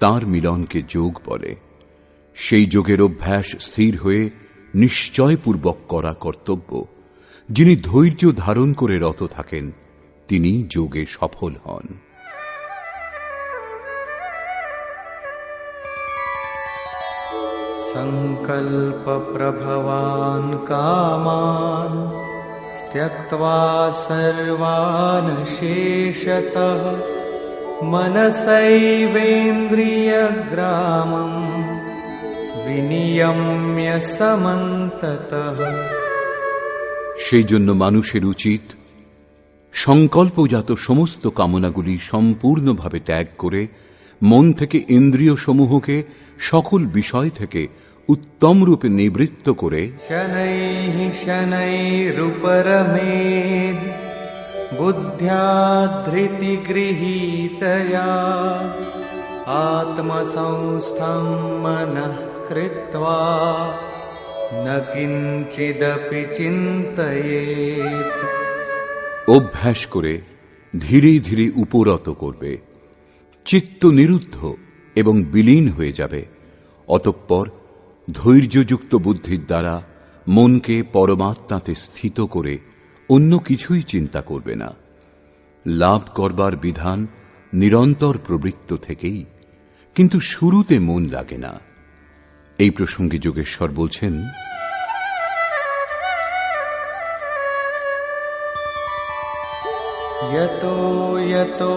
[SPEAKER 1] তার মিলনকে যোগ বলে। সেই যোগের অভ্যাস স্থির হয়ে নিশ্চয়পূর্বক করা কর্তব্য। যিনি ধৈর্য ধারণ করে রত থাকেন, তিনি যোগে সফল হন।
[SPEAKER 2] সংকল্প প্রভবান কামান त्यक्त्वा सर्वान् शेषतः मनसैवेन्द्रियग्रामं विनियम्य समन्ततः।
[SPEAKER 1] সেই জন্য মানুষের উচিত সংকল্পজাত সমস্ত কামনাগুলি সম্পূর্ণভাবে ত্যাগ করে মন থেকে ইন্দ্রিয় সমূহকে সকল বিষয় থেকে উত্তম রূপে নিবৃত্ত করে
[SPEAKER 2] শনৈঃ শনৈরুপরমেদ বুদ্ধ্যা ধৃতিগৃহীতয়া আত্মসংস্থং মনঃ কৃত্বা ন কিঞ্চিদপি চিন্তয়েৎ।
[SPEAKER 1] অভ্যাস করে ধীরে ধীরে উপরত করবে, চিত্ত নিরুদ্ধ এবং বিলীন হয়ে যাবে। অতঃপর ধৈর্যযুক্ত বুদ্ধির দ্বারা মনকে পরমাত্মাতে স্থিত করে অন্য কিছুই চিন্তা করবে না। লাভ করবার বিধান নিরন্তর প্রবৃত্ত থেকেই, কিন্তু শুরুতে মন লাগে না। এই প্রসঙ্গে যোগেশ্বর বলছেন,
[SPEAKER 2] यतो यतो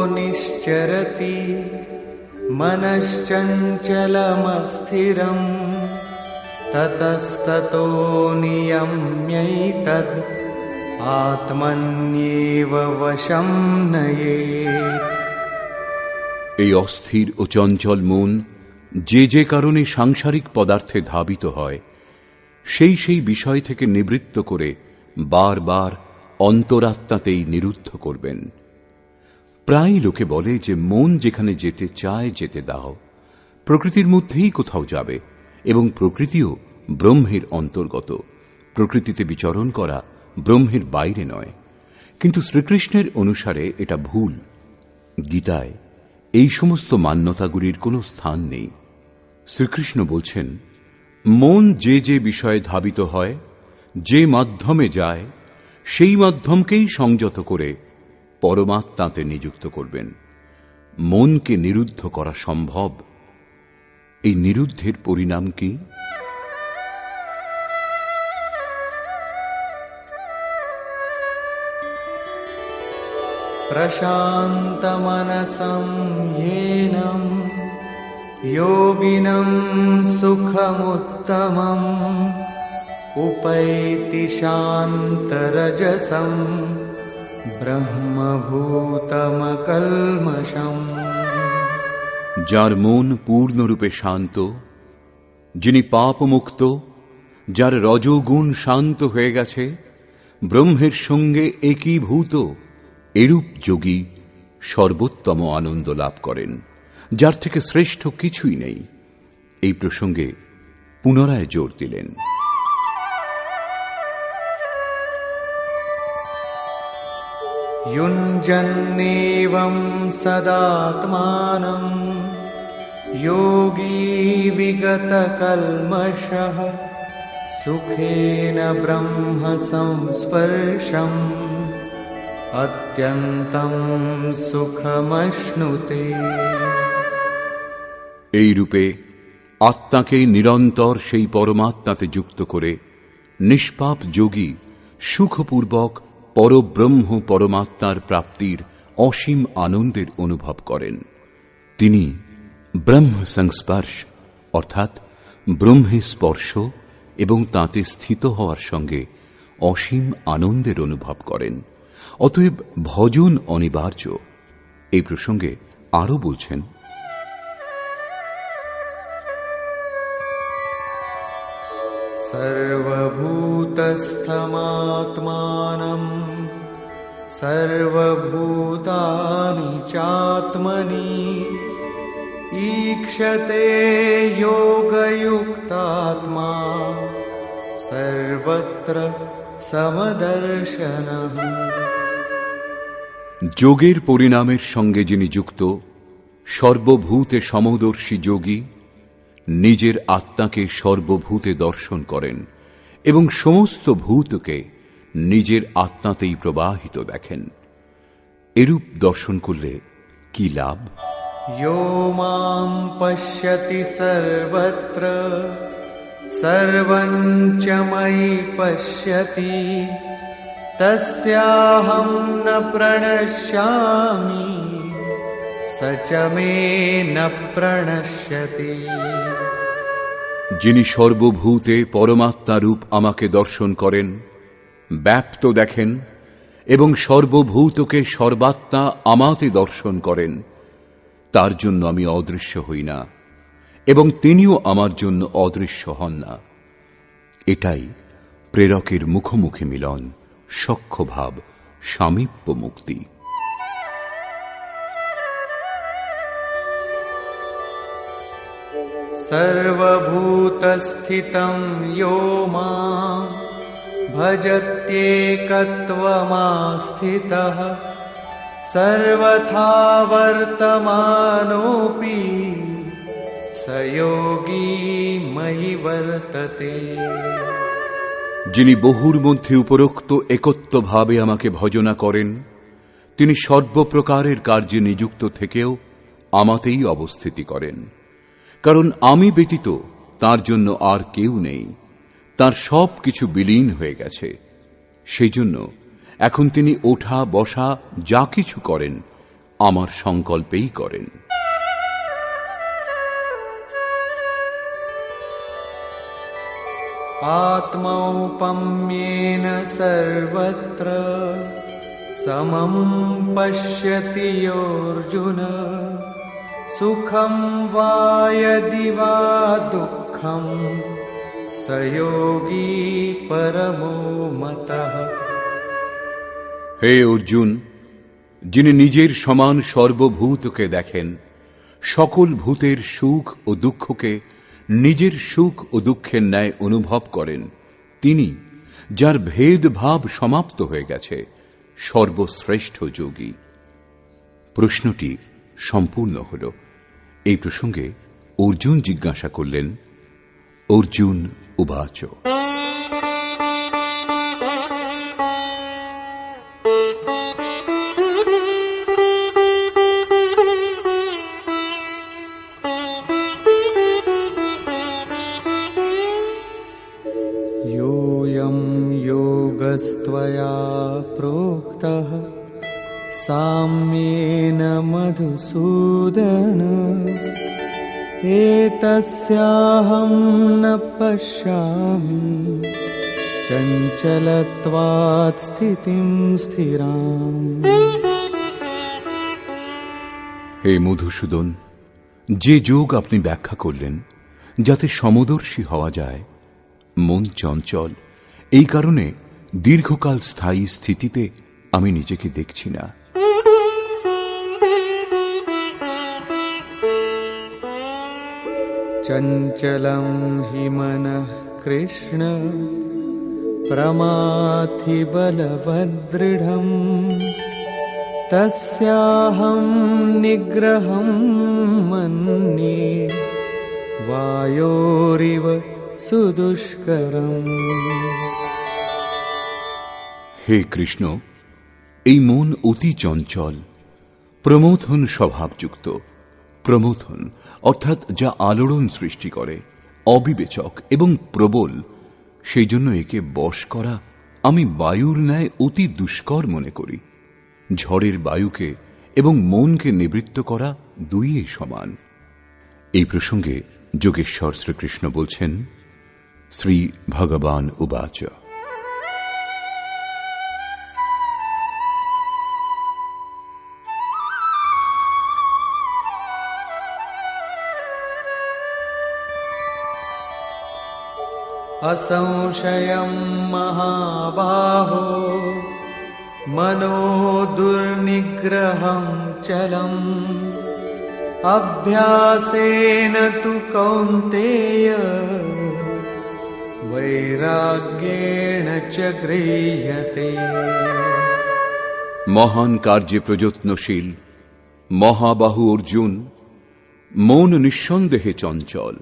[SPEAKER 2] निश्चरति मनश्चञ्चलमस्थिरं ततस्ततो नियम्यैतद् आत्मन्येव वशं नयेत्।
[SPEAKER 1] এই অস্থির ও চঞ্চল মন যে যে কারণে সাংসারিক পদার্থে ধাবিত হয় সেই সেই বিষয় থেকে নিবৃত্ত করে বারবার অন্তরাত্মাতেই নিরুদ্ধ করবেন। প্রায় লোকে বলে যে মন যেখানে যেতে চায় যেতে দাও, প্রকৃতির মধ্যেই কোথাও যাবে এবং প্রকৃতিও ব্রহ্মের অন্তর্গত। প্রকৃতিতে বিচরণ করা ব্রহ্মের বাইরে নয়। কিন্তু শ্রীকৃষ্ণের অনুসারে এটা ভুল। গীতায় এই সমস্ত মান্যতাগুলির কোনো স্থান নেই। শ্রীকৃষ্ণ বলছেন, মন যে যে বিষয়ে ধাবিত হয়, যে মাধ্যমে যায়, সেই মাধ্যমকেই সংযত করে পরমাত্মাতে নিযুক্ত করবেন। মনকে নিরুদ্ধ করা সম্ভব। এই নিরুদ্ধের পরিণাম কি?
[SPEAKER 2] प्रशान्तमनसं येनं योगिनं सुखमुत्तमम् उपैति शान्तरजसं ब्रह्मभूतमकल्मषम्।
[SPEAKER 1] যার মন পূর্ণরূপে শান্ত, যিনি পাপমুক্ত, যার রজোগুণ শান্ত হয়ে গেছে, ব্রহ্মের সঙ্গে একীভূত, এরূপ যোগী সর্বোত্তম আনন্দ লাভ করেন, যার থেকে শ্রেষ্ঠ কিছুই নেই। এই প্রসঙ্গে পুনরায় জোর দিলেন।
[SPEAKER 2] युञ्जन्नेवं सदात्मानं योगी विगतकल्मषः सुखेन ब्रह्म संस्पर्शम् अत्यन्तं सुखमश्नुते।
[SPEAKER 1] এই রূপে আত্মাকে নিরন্তর সেই পরমাত্মাতে যুক্ত করে নিষ্পাপ যোগী সুখপূর্বক পরব্রহ্ম পরমাত্মার প্রাপ্তির অসীম আনন্দের অনুভব করেন। তিনি ব্রহ্ম সংস্পর্শ অর্থাৎ ব্রহ্মে স্পর্শ এবং তাতে স্থিত হওয়ার সঙ্গে অসীম আনন্দের অনুভব করেন। অতএব ভজন অনিবার্য। এই প্রসঙ্গে আরো বলছেন,
[SPEAKER 2] सर्वभूतस्थमात्मानं सर्वभूतानि चात्मनि ईक्षते योगयुक्तात्मा सर्वत्र समदर्शनः।
[SPEAKER 1] যোগের পরিণামের সঙ্গে যিনি যুক্ত, সর্বভূতে সমদর্শী যোগী নিজের আত্মাকে সর্বভূতে দর্শন করেন এবং সমস্ত ভূতকে নিজের আত্মাতেই প্রবাহিত দেখেন। এরূপ দর্শন করলে কি লাভ?
[SPEAKER 2] यो मां पश्यति सर्वत्र सर्वं च मयि पश्यति तस्याहं न प्रणश्यामि स च मे न प्रणश्यति।
[SPEAKER 1] যিনি সর্বভূতে পরমাত্মা রূপ আমাকে দর্শন করেন, ব্যাপ্ত দেখেন এবং সর্বভূতকে সর্বাত্মা আমাতে দর্শন করেন, তার জন্য আমি অদৃশ্য হই না এবং তিনিও আমার জন্য অদৃশ্য হন না। এটাই প্রেরকের মুখোমুখি মিলন, সখ্যভাব, সামীপ্য মুক্তি।
[SPEAKER 2] सर्वभूतस्थितं यो मां भजत्येकत्वमास्थितः सर्वथा वर्तमानोऽपि स योगी मयि वर्तते।
[SPEAKER 1] যিনি বহুর মধ্যে উপরোক্ত একত্বভাবে আমাকে ভজনা করেন, তিনি সর্বপ্রকারের কার্যে নিযুক্ত থেকেও আমাতেই অবস্থিতি করেন। কারণ আমি ব্যতীত তার জন্য আর কেউ নেই, তার সব কিছু বিলীন হয়ে গেছে। সেই জন্য এখন তিনি ওঠা বসা যা কিছু করেন আমার সংকল্পেই করেন।
[SPEAKER 2] आत्मौपम्येन सर्वत्र समं पश्यति योऽर्जुन सुखं वा यदि वा दुःखं स योगी परमो मतः।
[SPEAKER 1] হে অর্জুন, যিনি নিজের সমান সর্বভূতকে দেখেন, সকল ভূতের সুখ ও দুঃখকে নিজের সুখ ও দুঃখের ন্যায় অনুভব করেন, তিনি, যার ভেদভাব সমাপ্ত হয়ে গেছে, সর্বশ্রেষ্ঠ যোগী। প্রশ্নটি সম্পূর্ণ হল। এই প্রসঙ্গে অর্জুন জিজ্ঞাসা করলেন, অর্জুন উবাচ।
[SPEAKER 2] योऽयं योगस्त्वया प्रोक्तः साम्येन मधुसूदन, एतस्याहं न पश्यामि चञ्चलत्वात् स्थितिं स्थिराम्।
[SPEAKER 1] হে মধুসূদন, যে যোগ আপনি ব্যাখ্যা করলেন যাতে সমদর্শী হওয়া যায়, মন চঞ্চল, এই কারণে দীর্ঘকাল স্থায়ী স্থিতিতে আমি নিজেকে দেখছি না।
[SPEAKER 2] चञ्चलं हि मनः कृष्ण प्रमाथि बलवदृढम्, तस्याहं निग्रहं मन्ये वायोरिव सुदुष्करम्।
[SPEAKER 1] হে কৃষ্ণ, এই মন অতি চঞ্চল, প্রমথন স্বভাবযুক্ত। প্রমথন অর্থাৎ যা আলোড়ন সৃষ্টি করে, অবিবেচক এবং প্রবল, সেই জন্য একে বশ করা আমি বায়ুর ন্যায় অতি দুষ্কর মনে করি। ঝড়ের বায়ুকে এবং মনকে নিবৃত্ত করা দুইই সমান। এই প্রসঙ্গে যোগেশ্বর শ্রীকৃষ্ণ বলছেন, শ্রী ভগবান উবাচ।
[SPEAKER 2] असंशयं महाबाहो मनो दुर्निग्रहं चलम्, अभ्यासेन तु कौन्तेय वैराग्येण च गृह्यते।
[SPEAKER 1] মহান কার্যে প্রযত্নশীল মহাবাহু অর্জুন, মন নিঃসন্দেহে চঞ্চল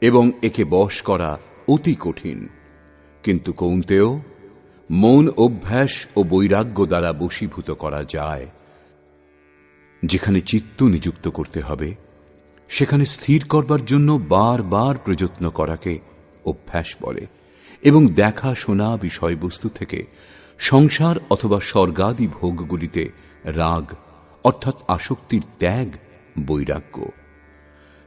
[SPEAKER 1] এবং একে বশ করা অতি কঠিন। কিন্তু কৌন্তেয়, মন অভ্যাস ও বৈরাগ্য দ্বারা বশীভূত করা যায়। যেখানে চিত্ত নিযুক্ত করতে হবে, সেখানে স্থির করবার জন্য বারবার প্রযত্ন করাকে অভ্যাস বলে, এবং দেখা শোনা বিষয়বস্তু থেকে সংসার অথবা স্বর্গাদি ভোগগুলিতে রাগ অর্থাৎ আসক্তির ত্যাগ বৈরাগ্য।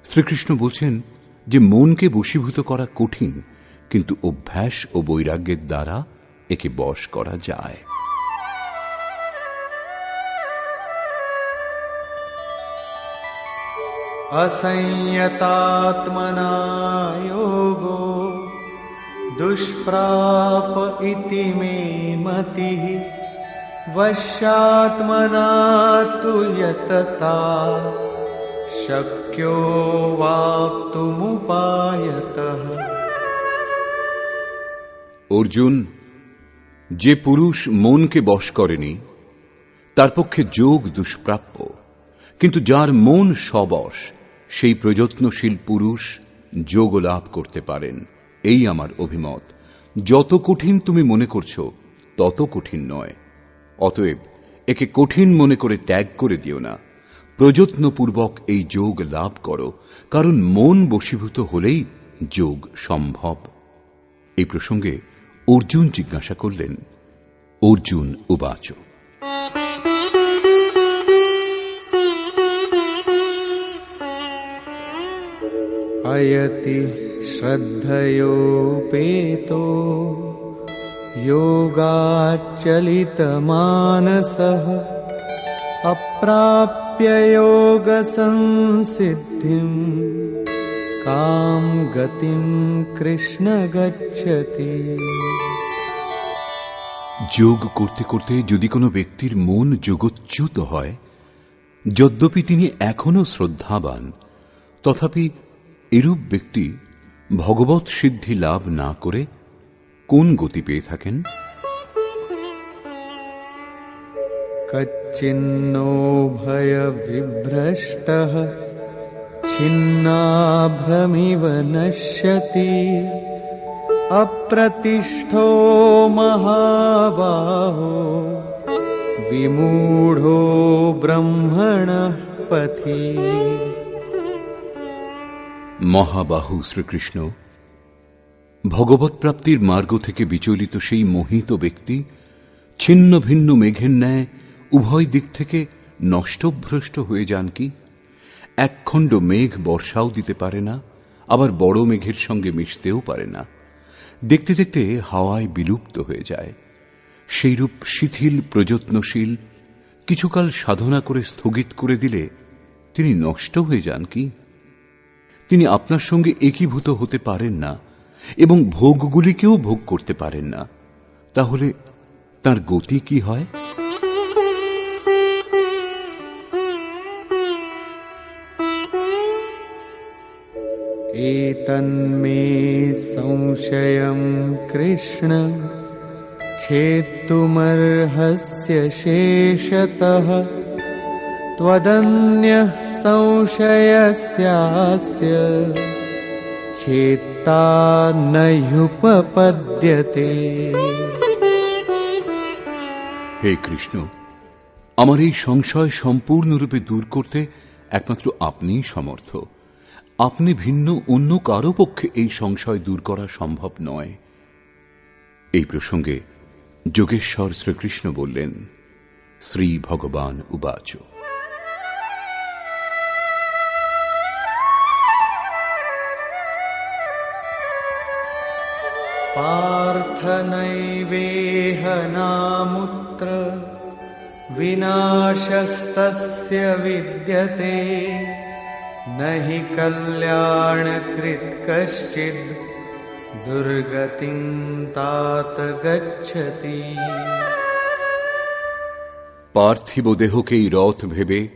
[SPEAKER 1] শ্রীকৃষ্ণ বলছেন যে মনকে বশীভূত করা কঠিন, কিন্তু অভ্যাস ও বৈরাগ্যের দ্বারা একে বশ করা যায়।
[SPEAKER 2] असंयतात्मना योगो दुष्प्राप इति मे मतिः, वश्यात्मना तु यतता शक्यो वाप्तुमुपायतः।
[SPEAKER 1] অর্জুন, যে পুরুষ মনকে বশ করেনি তার পক্ষে যোগ দুষ্প্রাপ্য, কিন্তু যার মন সবশ সেই প্রযত্নশীল পুরুষ যোগ লাভ করতে পারেন। এই আমার অভিমত। যত কঠিন তুমি মনে করছো তত কঠিন নয়। অতএব একে কঠিন মনে করে ত্যাগ করে দিও না, প্রযত্নপূর্বক এই যোগ লাভ করো, কারণ মন বশীভূত হলেই যোগ সম্ভব। এই প্রসঙ্গে অর্জুন জিজ্ঞাসা করলেন, অর্জুন উবাচ।
[SPEAKER 2] अयति श्रद्धयोपेतो योगाच्चलितमानसः अप्राप्य योग संसिद्धिं काम गतिं कृष्ण गच्छति।
[SPEAKER 1] যোগ করতে করতে যদি কোনো ব্যক্তির মন যোগচ্যুত হয়, যদ্যপি তিনি এখনো শ্রদ্ধাবান, তথাপি এরূপ ব্যক্তি ভগবৎ সিদ্ধি লাভ না করে কোন গতি পেয়ে থাকেন?
[SPEAKER 2] कच्चिन्नो भय विभ्रष्टः छिन्नाभ्रमिव नश्यति अप्रतिष्ठो महाबाहो विमूढो ब्रह्मणः पथि।
[SPEAKER 1] মহাবাহু শ্রীকৃষ্ণ, ভগবৎ প্রাপ্তির মার্গ থেকে বিচলিত সেই মোহিত ব্যক্তি ছিন্ন ভিন্ন মেঘের ন্যায় উভয় দিক থেকে নষ্টভ্রষ্ট হয়ে যান কি? একখণ্ড মেঘ বর্ষাও দিতে পারে না, আবার বড় মেঘের সঙ্গে মিশতেও পারে না। দেখতে দেখতে হাওয়ায় বিলুপ্ত হয়ে যায়। সেইরূপ শিথিল প্রযত্নশীল কিছুকাল সাধনা করে স্থগিত করে দিলে তিনি নষ্ট হয়ে যান কি? তিনি আপনার সঙ্গে একীভূত হতে পারেন না এবং ভোগগুলিকেও ভোগ করতে পারেন না। তাহলে তার গতি কি হয়?
[SPEAKER 2] एतन्मे संशयं कृष्ण छेत्तुमर्हस्य शेषतः त्वदन्यः संशयस्यास्य छेत्ता न ह्युपपद्यते।
[SPEAKER 1] হে কৃষ্ণ, আমার এই সংশয় সম্পূর্ণরূপে দূর করতে একমাত্র আপনিই সমর্থ। আপনি ভিন্ন অন্য কারো পক্ষে এই সংশয় দূর করা সম্ভব নয়। এই প্রসঙ্গে যোগেশ্বর শ্রীকৃষ্ণ বললেন, শ্রী ভগবান উবাচ।
[SPEAKER 2] पार्थ नैवेह नामुत्र विनाशस्तस्य विद्यते न हि कल्याणकृत् कश्चिद् दुर्गतिं तात गच्छति।
[SPEAKER 1] পার্থিব দেহকেই রথ ভেবে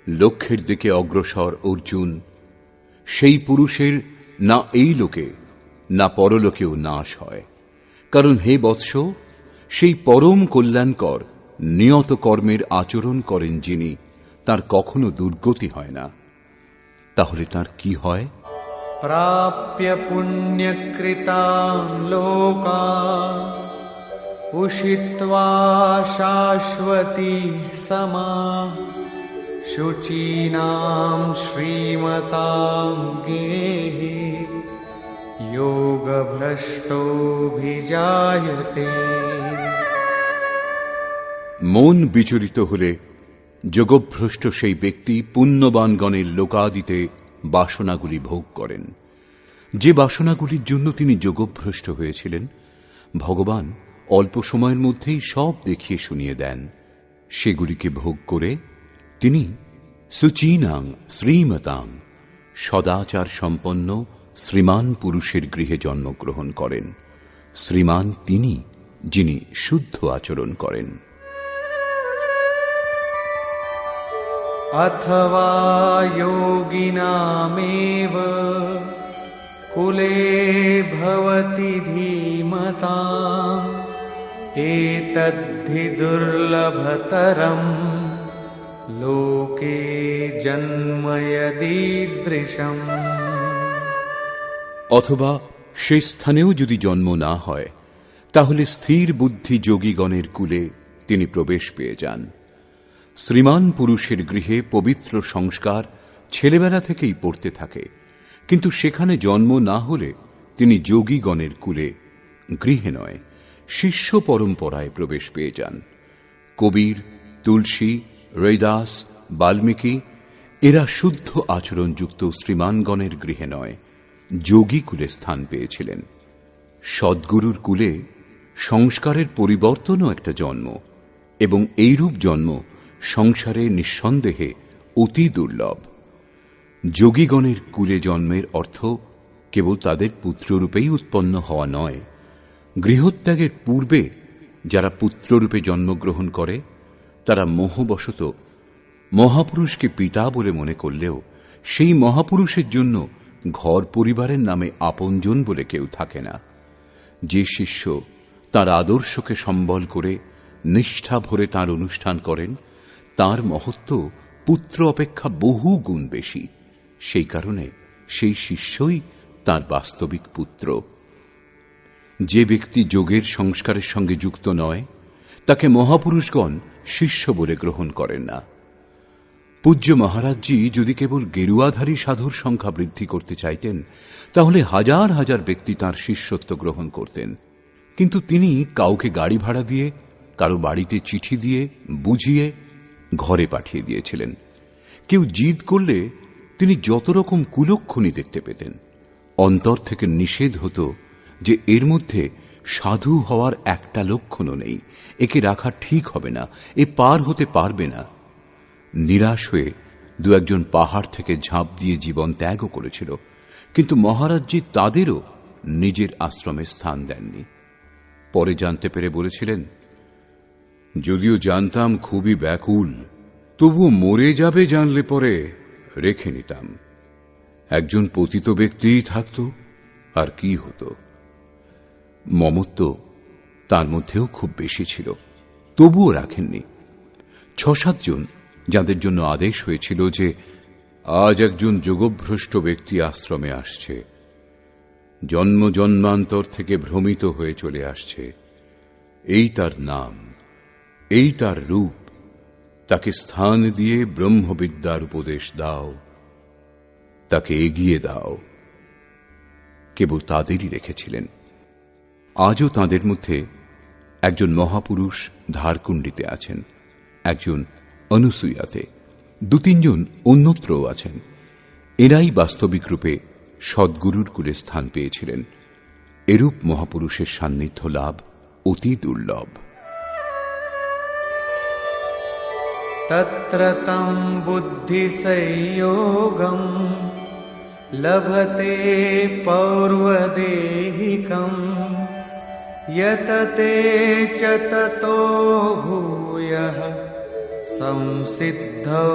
[SPEAKER 1] লক্ষ্যের দিকে অগ্রসর অর্জুন, সেই পুরুষের না এই লোকে না পরলোকেও নাশ হয়। কারণ হে বৎস, সেই পরম কল্যাণকর নিয়ত কর্মের আচরণ করেন যিনি, তার কখনো দুর্গতি হয় না। তাহলে তার কি হয়?
[SPEAKER 2] प्राप्य पुण्यकृतां लोकान् उषित्वा शाश्वती समाः शुचीनां श्रीमतां गेहे योगभ्रष्टोऽभिजायते।
[SPEAKER 1] মন বিচলিত হলে যোগভ্রষ্ট সেই ব্যক্তি পুণ্যবানগণের লোকাদিতে বাসনাগুলি ভোগ করেন। যে বাসনাগুলির জন্য তিনি যোগভ্রষ্ট হয়েছিলেন, ভগবান অল্প সময়ের মধ্যেই সব দেখিয়ে শুনিয়ে দেন। সেগুলিকে ভোগ করে তিনি সুচীনাং শ্রীমতাং সদাচার সম্পন্ন শ্রীমান পুরুষের গৃহে জন্মগ্রহণ করেন। শ্রীমান তিনি, যিনি শুদ্ধ আচরণ করেন।
[SPEAKER 2] अथवा योगिनामेव कुले भवति धीमताम् एतद्धि दुर्लभतरं लोके जन्म यदीदृशम्।
[SPEAKER 1] অথবা সে স্থানেও যদি জন্ম না হয়, তাহলে স্থির বুদ্ধি যোগীগণের কুলে তিনি প্রবেশ পেয়ে যান। শ্রীমান পুরুষের গৃহে পবিত্র সংস্কার ছেলেবেলা থেকেই পড়তে থাকে, কিন্তু সেখানে জন্ম না হলে তিনি যোগীগণের কুলে, গৃহে নয় শিষ্য পরম্পরায় প্রবেশ পেয়ে যান। কবির, তুলসী, রৈদাস, বাল্মীকি এরা শুদ্ধ আচরণযুক্ত শ্রীমানগণের গৃহে নয়, যোগী কুলে স্থান পেয়েছিলেন। সদ্গুরুর কুলে সংস্কারের পরিবর্তনও একটা জন্ম, এবং এইরূপ জন্ম সংসারে নিঃসন্দেহে অতি দুর্লভ। যোগীগণের কুলে জন্মের অর্থ কেবল তাদের পুত্ররূপেই উৎপন্ন হওয়া নয়, গৃহত্যাগের পূর্বে যারা পুত্ররূপে জন্মগ্রহণ করে তারা মোহবশত মহাপুরুষকে পিতা বলে মনে করলেও সেই মহাপুরুষের জন্য ঘর পরিবারের নামে আপনজন বলে কেউ থাকে না। যে শিষ্য তার আদর্শকে সম্বল করে নিষ্ঠা ভরে তার অনুষ্ঠান করেন, তার মহত্ব পুত্র অপেক্ষা বহু গুণ বেশি। সেই কারণে সেই শিষ্যই তার বাস্তবিক পুত্র। যে ব্যক্তি যোগের সংস্কারের সঙ্গে যুক্ত নয়, তাকে মহাপুরুষগণ শিষ্য বলে গ্রহণ করেন না। পূজ্য মহারাজজি যদি কেবল গেরুয়াধারী সাধুর সংখ্যা বৃদ্ধি করতে চাইতেন, তাহলে হাজার হাজার ব্যক্তি তাঁর শিষ্যত্ব গ্রহণ করতেন। কিন্তু তিনি কাউকে গাড়ি ভাড়া দিয়ে, কারো বাড়িতে চিঠি দিয়ে বুঝিয়ে ঘরে পাঠিয়ে দিয়েছিলেন। কেউ জিদ করলে তিনি যত রকম কুলক্ষণী দেখতে পেতেন। অন্তর থেকে নিষেধ হতো যে এর মধ্যে সাধু হওয়ার একটা লক্ষণও নেই, একে রাখা ঠিক হবে না, এ পার হতে পারবে না। নিরাশ হয়ে দু একজন পাহাড় থেকে ঝাঁপ দিয়ে জীবন ত্যাগও করেছিল, কিন্তু মহারাজজি তাদেরও নিজের আশ্রমে স্থান দেননি। পরে জানতে পেরে বলেছিলেন, যদিও জানতাম খুবই ব্যাকুল, তবুও মরে যাবে জানলে পরে রেখে নিতাম। একজন পতিত ব্যক্তিই থাকত, আর কি হতো। মমত্ব তার মধ্যেও খুব বেশি ছিল, তবুও রাখেননি। ৬-৭ জন যাদের জন্য আদেশ হয়েছিল যে আজ একজন যোগভ্রষ্ট ব্যক্তি আশ্রমে আসছে, জন্ম জন্মান্তর থেকে ভ্রমিত হয়ে চলে আসছে, এই তার নাম, এই তার রূপ, তাকে স্থান দিয়ে ব্রহ্মবিদ্যার উপদেশ দাও, তাকে এগিয়ে দাও, কেবল তাদেরই রেখেছিলেন। আজও তাঁদের মধ্যে একজন মহাপুরুষ ধারকুণ্ডিতে আছেন, একজন অনুসূয়াতে, ২-৩ জন অন্যত্রও আছেন। এরাই বাস্তবিক রূপে সদ্গুরুর কুলে স্থান পেয়েছিলেন। এরূপ মহাপুরুষের সান্নিধ্য লাভ অতি দুর্লভ।
[SPEAKER 2] তত্র তং বুদ্ধি সংযোগম লভতে পৌর্বদেহিকম यतते च ततो भूयः संसिद्धौ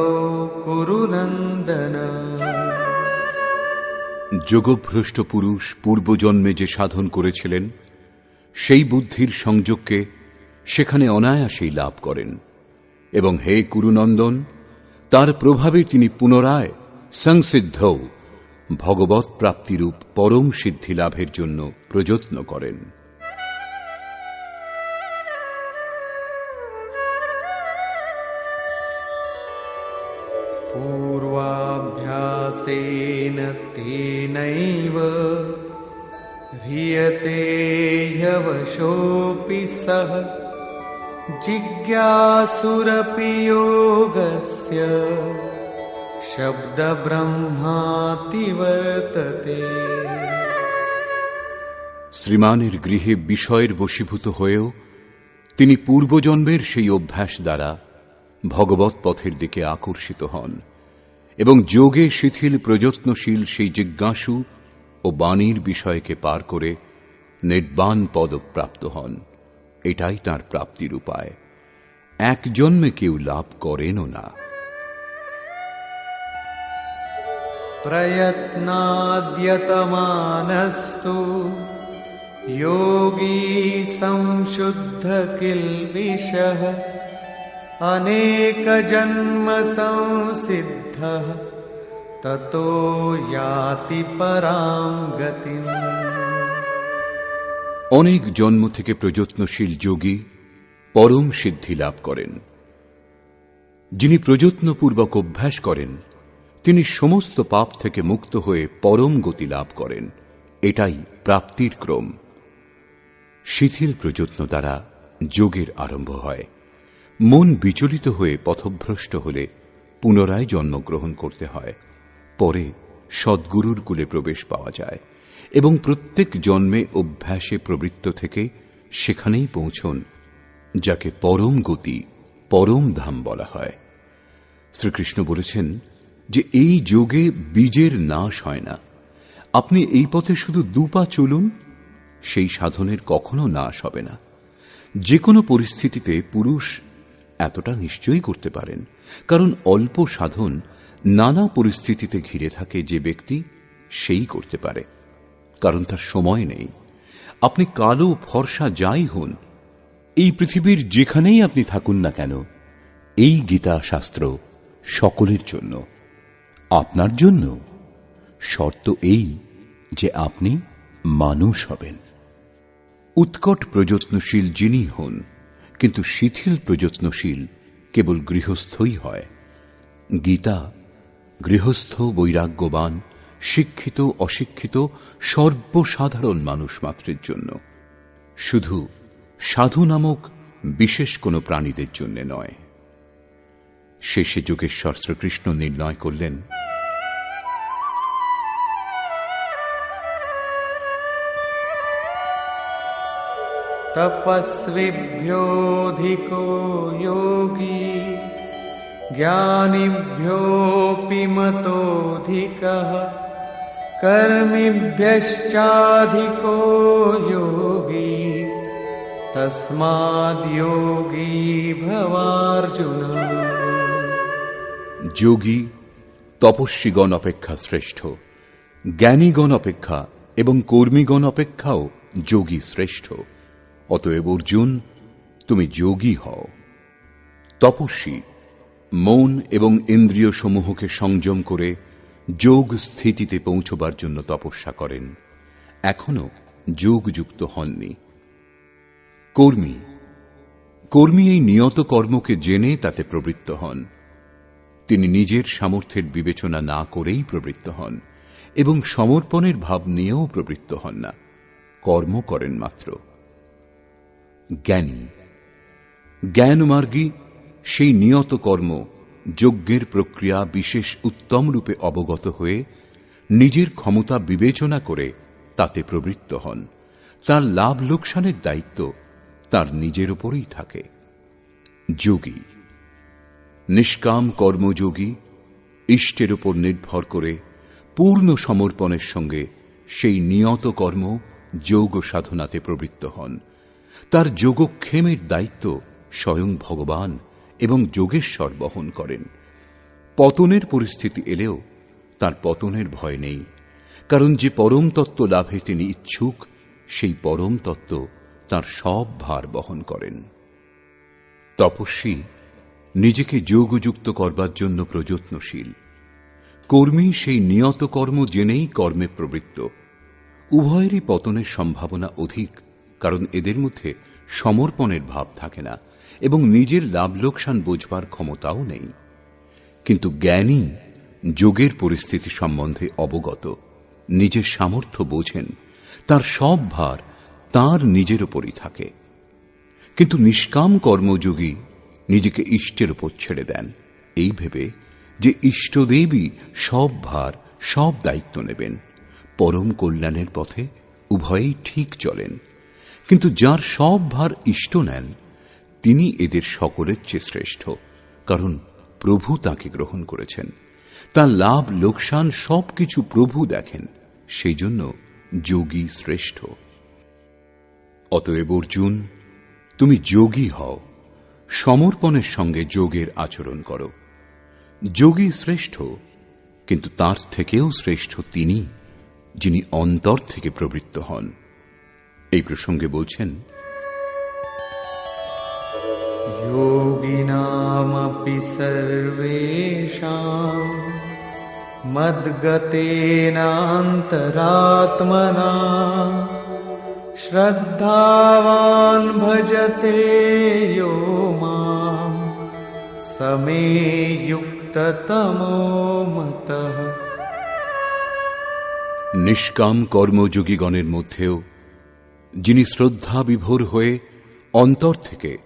[SPEAKER 2] कुरु नन्दन।
[SPEAKER 1] যোগভ্রষ্ট পুরুষ পূর্বজন্মে যে সাধন করেছিলেন, সেই বুদ্ধির সংযোগকে সেখানে অনায়াসেই লাভ করেন, এবং হে কুরুনন্দন, তার প্রভাবে তিনি পুনরায় সংসিদ্ধৌ ভগবৎ প্রাপ্তিরূপ পরম সিদ্ধি লাভের জন্য প্রযত্ন করেন।
[SPEAKER 2] पूर्वाभ्यासेन तेनैव ह्रियते ह्यवशोऽपि सः जिज्ञासुरपि योगस्य शब्दब्रह्माति वर्तते।
[SPEAKER 1] শ্রীমানের গৃহে বিষয়ের বশীভূত হয়েও তিনি পূর্বজন্মের সেই অভ্যাস দ্বারা ভগবৎ পথের দিকে আকর্ষিত হন এবং যোগে শিথিল প্রযত্নশীল সেই জিজ্ঞাসু ও বাণীর বিষয়কে পার করে নির্বাণ পদ প্রাপ্ত হন। এটাই তাঁর প্রাপ্তির উপায়। এক জন্মে কেউ লাভ করেনও না।
[SPEAKER 2] প্রয়ত্নাদ্যতমানস্তু योगी संशुद्ध किल्बिषः अनेक जन्म संसिद्धः ततो याति परां गतिम्।
[SPEAKER 1] অনেক জন্ম থেকে প্রযত্নশীল যোগী পরম সিদ্ধি লাভ করেন। যিনি প্রযত্নপূর্বক অভ্যাস করেন, তিনি সমস্ত পাপ থেকে মুক্ত হয়ে পরম গতি লাভ করেন। এটাই প্রাপ্তির ক্রম। শিথিল প্রযত্ন দ্বারা যোগের আরম্ভ হয়। মন বিচলিত হয়ে পথভ্রষ্ট হলে পুনরায় জন্মগ্রহণ করতে হয়। পরে সদ্গুরুর কুলে প্রবেশ পাওয়া যায় এবং প্রত্যেক জন্মে অভ্যাসে প্রবৃত্ত থেকে সেখানেই পৌঁছন, যাকে পরম গতি, পরম ধাম বলা হয়। শ্রীকৃষ্ণ বলেছেন যে এই যোগে বীজের নাশ হয় না। আপনি এই পথে শুধু দুপা চলুন, সেই সাধনের কখনো নাশ হবে না। যে কোনো পরিস্থিতিতে পুরুষ এতটা নিশ্চয়ই করতে পারেন, কারণ অল্প সাধন নানা পরিস্থিতিতে ঘিরে থাকে যে ব্যক্তি সেই করতে পারে, কারণ তার সময় নেই। আপনি কালো ফর্সা যাই হন, এই পৃথিবীর যেখানেই আপনি থাকুন না কেন, এই গীতা শাস্ত্র সকলের জন্য, আপনার জন্য। শর্ত এই যে আপনি মানুষ হবেন। উৎকট প্রযত্নশীল যিনি হন, কিন্তু শিথিল প্রযত্নশীল কেবল গৃহস্থই হয়। গীতা গৃহস্থ, বৈরাগ্যবান, শিক্ষিত, অশিক্ষিত সর্বসাধারণ মানুষ মাত্রের জন্য, শুধু সাধু নামক বিশেষ কোনো প্রাণীদের জন্য নয়। শেষে যোগেশ্বর শ্রীকৃষ্ণ নির্ণয় করলেন,
[SPEAKER 2] তপস্বিভ্যোऽধিকো যোগী জ্ঞানিভ্যোऽপি মতোऽধিকः কর্মিভ্যশ্চাধিকো যোগী তস্মাদ্যোগী ভবার্জুন।
[SPEAKER 1] যোগী তপস্বীগণ অপেক্ষা শ্রেষ্ঠ, জ্ঞানীগণ অপেক্ষা এবং কর্মীগণ অপেক্ষাও যোগী শ্রেষ্ঠ। অতএব অর্জুন, তুমি যোগী হও। তপস্বী মন এবং ইন্দ্রিয় সমূহকে সংযম করে যোগ স্থিতিতে পৌঁছবার জন্য তপস্যা করেন, এখনো যোগযুক্ত হননি। কর্মী কর্মী এই নিয়ত কর্মকে জেনে তাতে প্রবৃত্ত হন। তিনি নিজের সামর্থ্যের বিবেচনা না করেই প্রবৃত্ত হন এবং সমর্পণের ভাব নিয়েও প্রবৃত্ত হন না, কর্ম করেন মাত্র। জ্ঞানী জ্ঞানমার্গী সেই নিয়ত কর্ম, যজ্ঞের প্রক্রিয়া বিশেষ উত্তম রূপে অবগত হয়ে নিজের ক্ষমতা বিবেচনা করে তাতে প্রবৃত্ত হন। তার লাভ লোকসানের দায়িত্ব তার নিজের উপরেই থাকে। যোগী নিষ্কাম কর্মযোগী ইষ্টের উপর নির্ভর করে পূর্ণ সমর্পণের সঙ্গে সেই নিয়ত কর্ম যোগ সাধনাতে প্রবৃত্ত হন। তার যোগক্ষেমের দায়িত্ব স্বয়ং ভগবান এবং যোগেশ্বর বহন করেন। পতনের পরিস্থিতি এলেও তার পতনের ভয় নেই, কারণ যে পরম তত্ত্ব লাভে তিনি ইচ্ছুক, সেই পরম তত্ত্ব তার সব ভার বহন করেন। তপস্বী নিজেকে যোগযুক্ত করবার জন্য প্রযত্নশীল, কর্মী সেই নিয়ত কর্ম জেনেই কর্মে প্রবৃত্ত। উভয়েরই পতনের সম্ভাবনা অধিক, কারণ এদের মধ্যে সমর্পণের ভাব থাকে না এবং নিজের লাভ লোকসান বোঝবার ক্ষমতাও নেই। কিন্তু জ্ঞানী যোগের পরিস্থিতি সম্বন্ধে অবগত, নিজের সামর্থ্য বোঝেন, তার সব ভার তাঁর নিজের উপরই থাকে। কিন্তু নিষ্কাম কর্মযোগী নিজেকে ইষ্টের উপর ছেড়ে দেন, এই ভেবে যে ইষ্টদেবই সব ভার, সব দায়িত্ব নেবেন। পরম কল্যাণের পথে উভয়েই ঠিক চলেন। কিন্তু যার সব ভার ইষ্ট নেন, তিনি এদের সকলের চেয়ে শ্রেষ্ঠ, কারণ প্রভু তাকে গ্রহণ করেছেন। তার লাভ লোকসান সবকিছু প্রভু দেখেন, সেই জন্য যোগী শ্রেষ্ঠ। অতএব অর্জুন, তুমি যোগী হও, সমর্পণের সঙ্গে যোগের আচরণ করো। যোগী শ্রেষ্ঠ, কিন্তু তার থেকেও শ্রেষ্ঠ তিনি, যিনি অন্তর থেকে প্রবৃত্ত হন। এই প্রসঙ্গে বলছেন,
[SPEAKER 2] যোগিনামপি সর্বেষাং মদ্গতেনান্তরাত্মনা শ্রদ্ধাবান ভজতে यो মাং সমে যুক্ততমো মতঃ।
[SPEAKER 1] নিষ্কাম কর্মযোগীগণের মধ্যেও যিনি শ্রদ্ধা বিভোর হয়ে অন্তর থেকে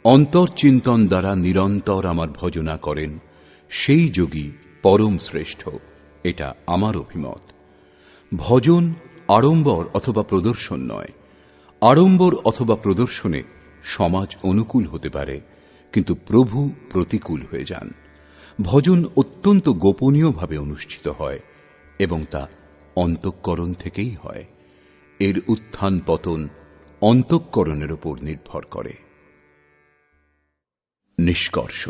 [SPEAKER 1] অন্তর্চিন্তন দ্বারা নিরন্তর আমার ভজনা করেন, সেই যোগী পরম শ্রেষ্ঠ, এটা আমার অভিমত। ভজন আড়ম্বর অথবা প্রদর্শন নয়। আড়ম্বর অথবা প্রদর্শনে সমাজ অনুকূল হতে পারে, কিন্তু প্রভু প্রতিকূল হয়ে যান। ভজন অত্যন্ত গোপনীয়ভাবে অনুষ্ঠিত হয় এবং তা অন্তঃকরণ থেকেই হয়। এর উত্থান পতন অন্তঃকরণের উপর নির্ভর করে। নিষ্কর্ষ।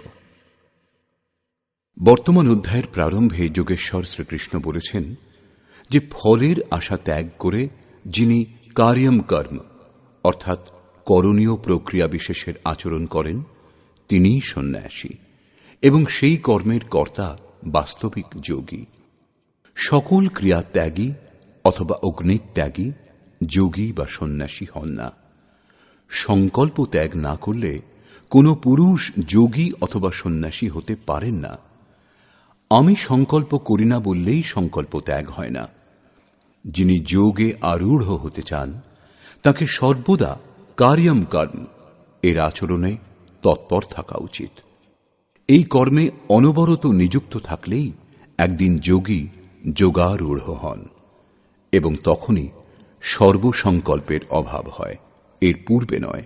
[SPEAKER 1] বর্তমান অধ্যায়ের প্রারম্ভে যোগেশ্বর শ্রীকৃষ্ণ বলেছেন যে ফলের আশা ত্যাগ করে যিনি কার্যম কর্ম অর্থাৎ করণীয় প্রক্রিয়া বিশেষের আচরণ করেন তিনিই সন্ন্যাসী এবং সেই কর্মের কর্তা বাস্তবিক যোগী। সকল ক্রিয়া ত্যাগী অথবা অগ্নিত্যাগী যোগী বা সন্ন্যাসী হন না। সংকল্প ত্যাগ না করলে কোনো পুরুষ যোগী অথবা সন্ন্যাসী হতে পারেন না। আমি সংকল্প করি না বললেই সংকল্প ত্যাগ হয় না। যিনি যোগে আরূঢ় হতে চান তাকে সর্বদা কার্যম কর্ম এর আচরণে তৎপর থাকা উচিত। এই কর্মে অনবরত নিযুক্ত থাকলেই একদিন যোগী যোগারূঢ় হন এবং তখনই সর্বসংকল্পের অভাব হয়, এর পূর্বে নয়।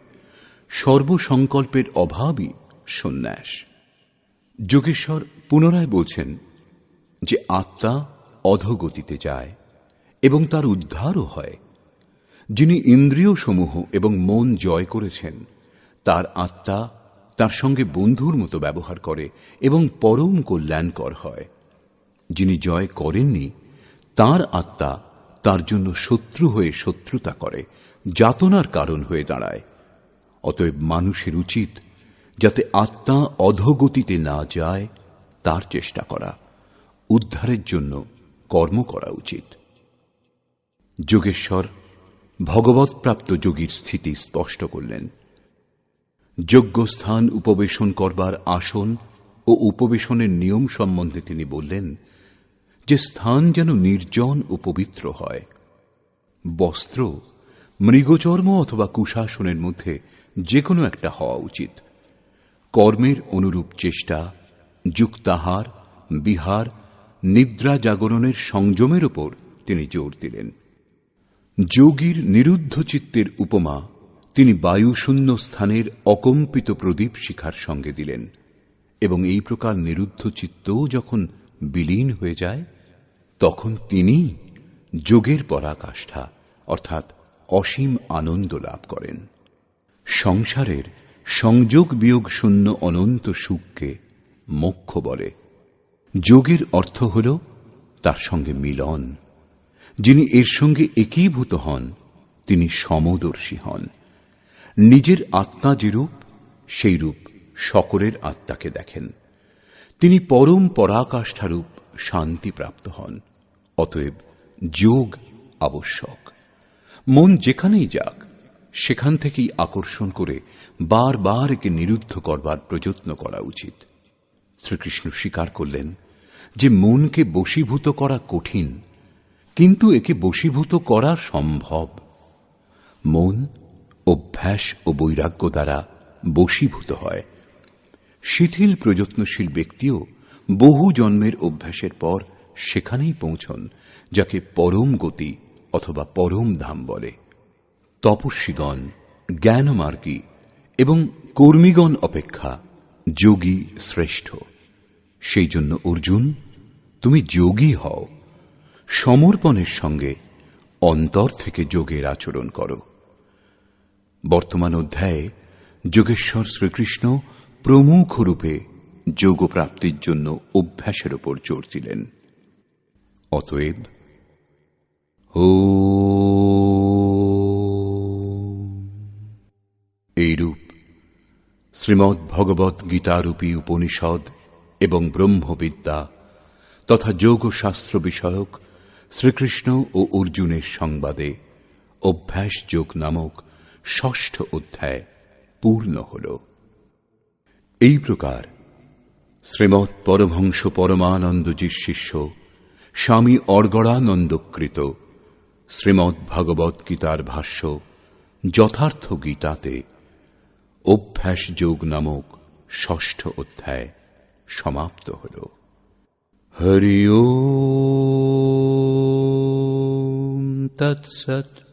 [SPEAKER 1] সর্বসংকল্পের অভাবই সন্ন্যাস। যোগেশ্বর পুনরায় বলছেন যে আত্মা অধোগতিতে যায় এবং তার উদ্ধারও হয়। যিনি ইন্দ্রিয় সমূহ এবং মন জয় করেছেন তার আত্মা তার সঙ্গে বন্ধুর মতো ব্যবহার করে এবং পরম কল্যাণকর হয়। যিনি জয় করেননি তার আত্মা তার জন্য শত্রু হয়ে শত্রুতা করে, যাতনার কারণ হয়ে দাঁড়ায়। অতএব মানুষের উচিত যাতে আত্মা অধোগতিতে না যায় তার চেষ্টা করা, উদ্ধারের জন্য কর্ম করা উচিত। যোগেশ্বর ভগবৎপ্রাপ্ত যোগীর স্থিতি স্পষ্ট করলেন। যজ্ঞস্থান উপবেশন করবার আসন ও উপবেশনের নিয়ম সম্বন্ধে তিনি বললেন যে স্থান যেন নির্জন ও পবিত্র হয়। বস্ত্র মৃগচর্ম অথবা কুশাসনের মধ্যে যে কোনো একটা হওয়া উচিত। কর্মের অনুরূপ চেষ্টা, যুক্তাহার, বিহার, নিদ্রা জাগরণের সংযমের ওপর তিনি জোর দিলেন। যোগীর নিরুদ্ধ চিত্তের উপমা তিনি বায়ুশূন্য স্থানের অকম্পিত প্রদীপ শিখার সঙ্গে দিলেন এবং এই প্রকার নিরুদ্ধ চিত্তও যখন বিলীন হয়ে যায় তখন তিনি যোগের পরাকাষ্ঠা অর্থাৎ অসীম আনন্দ লাভ করেন। সংসারের সংযোগ বিয়োগ শূন্য অনন্ত সুখকে মোক্ষ বলে। যোগের অর্থ হল তার সঙ্গে মিলন। যিনি এর সঙ্গে একীভূত হন তিনি সমদর্শী হন। নিজের আত্মা যেরূপ সেই রূপ সকলের আত্মাকে দেখেন। তিনি পরম পরাকাষ্ঠারূপ শান্তিপ্রাপ্ত হন। অতএব যোগ আবশ্যক। মন যেখানেই যাক সেখান থেকেই আকর্ষণ করে বারবার একে নিরুদ্ধ করবার প্রযত্ন করা উচিত। শ্রীকৃষ্ণ স্বীকার করলেন যে মনকে বশীভূত করা কঠিন, কিন্তু একে বশীভূত করা সম্ভব। মন অভ্যাস ও বৈরাগ্য দ্বারা বশীভূত হয়। শিথিল প্রযত্নশীল ব্যক্তিও বহু জন্মের অভ্যাসের পর সেখানেই পৌঁছন যাকে পরম গতি অথবা পরম ধাম বলে। তপস্বীগণ, জ্ঞানমার্গী এবং কর্মীগণ অপেক্ষা যোগী শ্রেষ্ঠ। সেই জন্য অর্জুন, তুমি যোগী হও। সমর্পণের সঙ্গে অন্তর থেকে যোগের আচরণ করো। বর্তমান অধ্যায়ে যোগেশ্বর শ্রীকৃষ্ণ প্রমুখ রূপে যোগ প্রাপ্তির জন্য অভ্যাসের উপর জোর দিলেন। অতএব এইরূপ শ্রীমদ্ ভগবৎ গীতারূপী উপনিষদ এবং ব্রহ্মবিদ্যা তথা যোগশাস্ত্র বিষয়ক শ্রীকৃষ্ণ ও অর্জুনের সংবাদে অভ্যাস যোগ নামক ৬ষ্ঠ অধ্যায় পূর্ণ হল। এই প্রকার শ্রীমৎ পরমহংস পরমানন্দজির শিষ্য স্বামী অর্গড়ানন্দকৃত শ্রীমদ্ ভগবৎ গীতার ভাষ্য যথার্থ গীতাতে অভ্যাস যোগ নামক ৬ষ্ঠ অধ্যায় সমাপ্ত হল। হরি ওম তৎসৎ।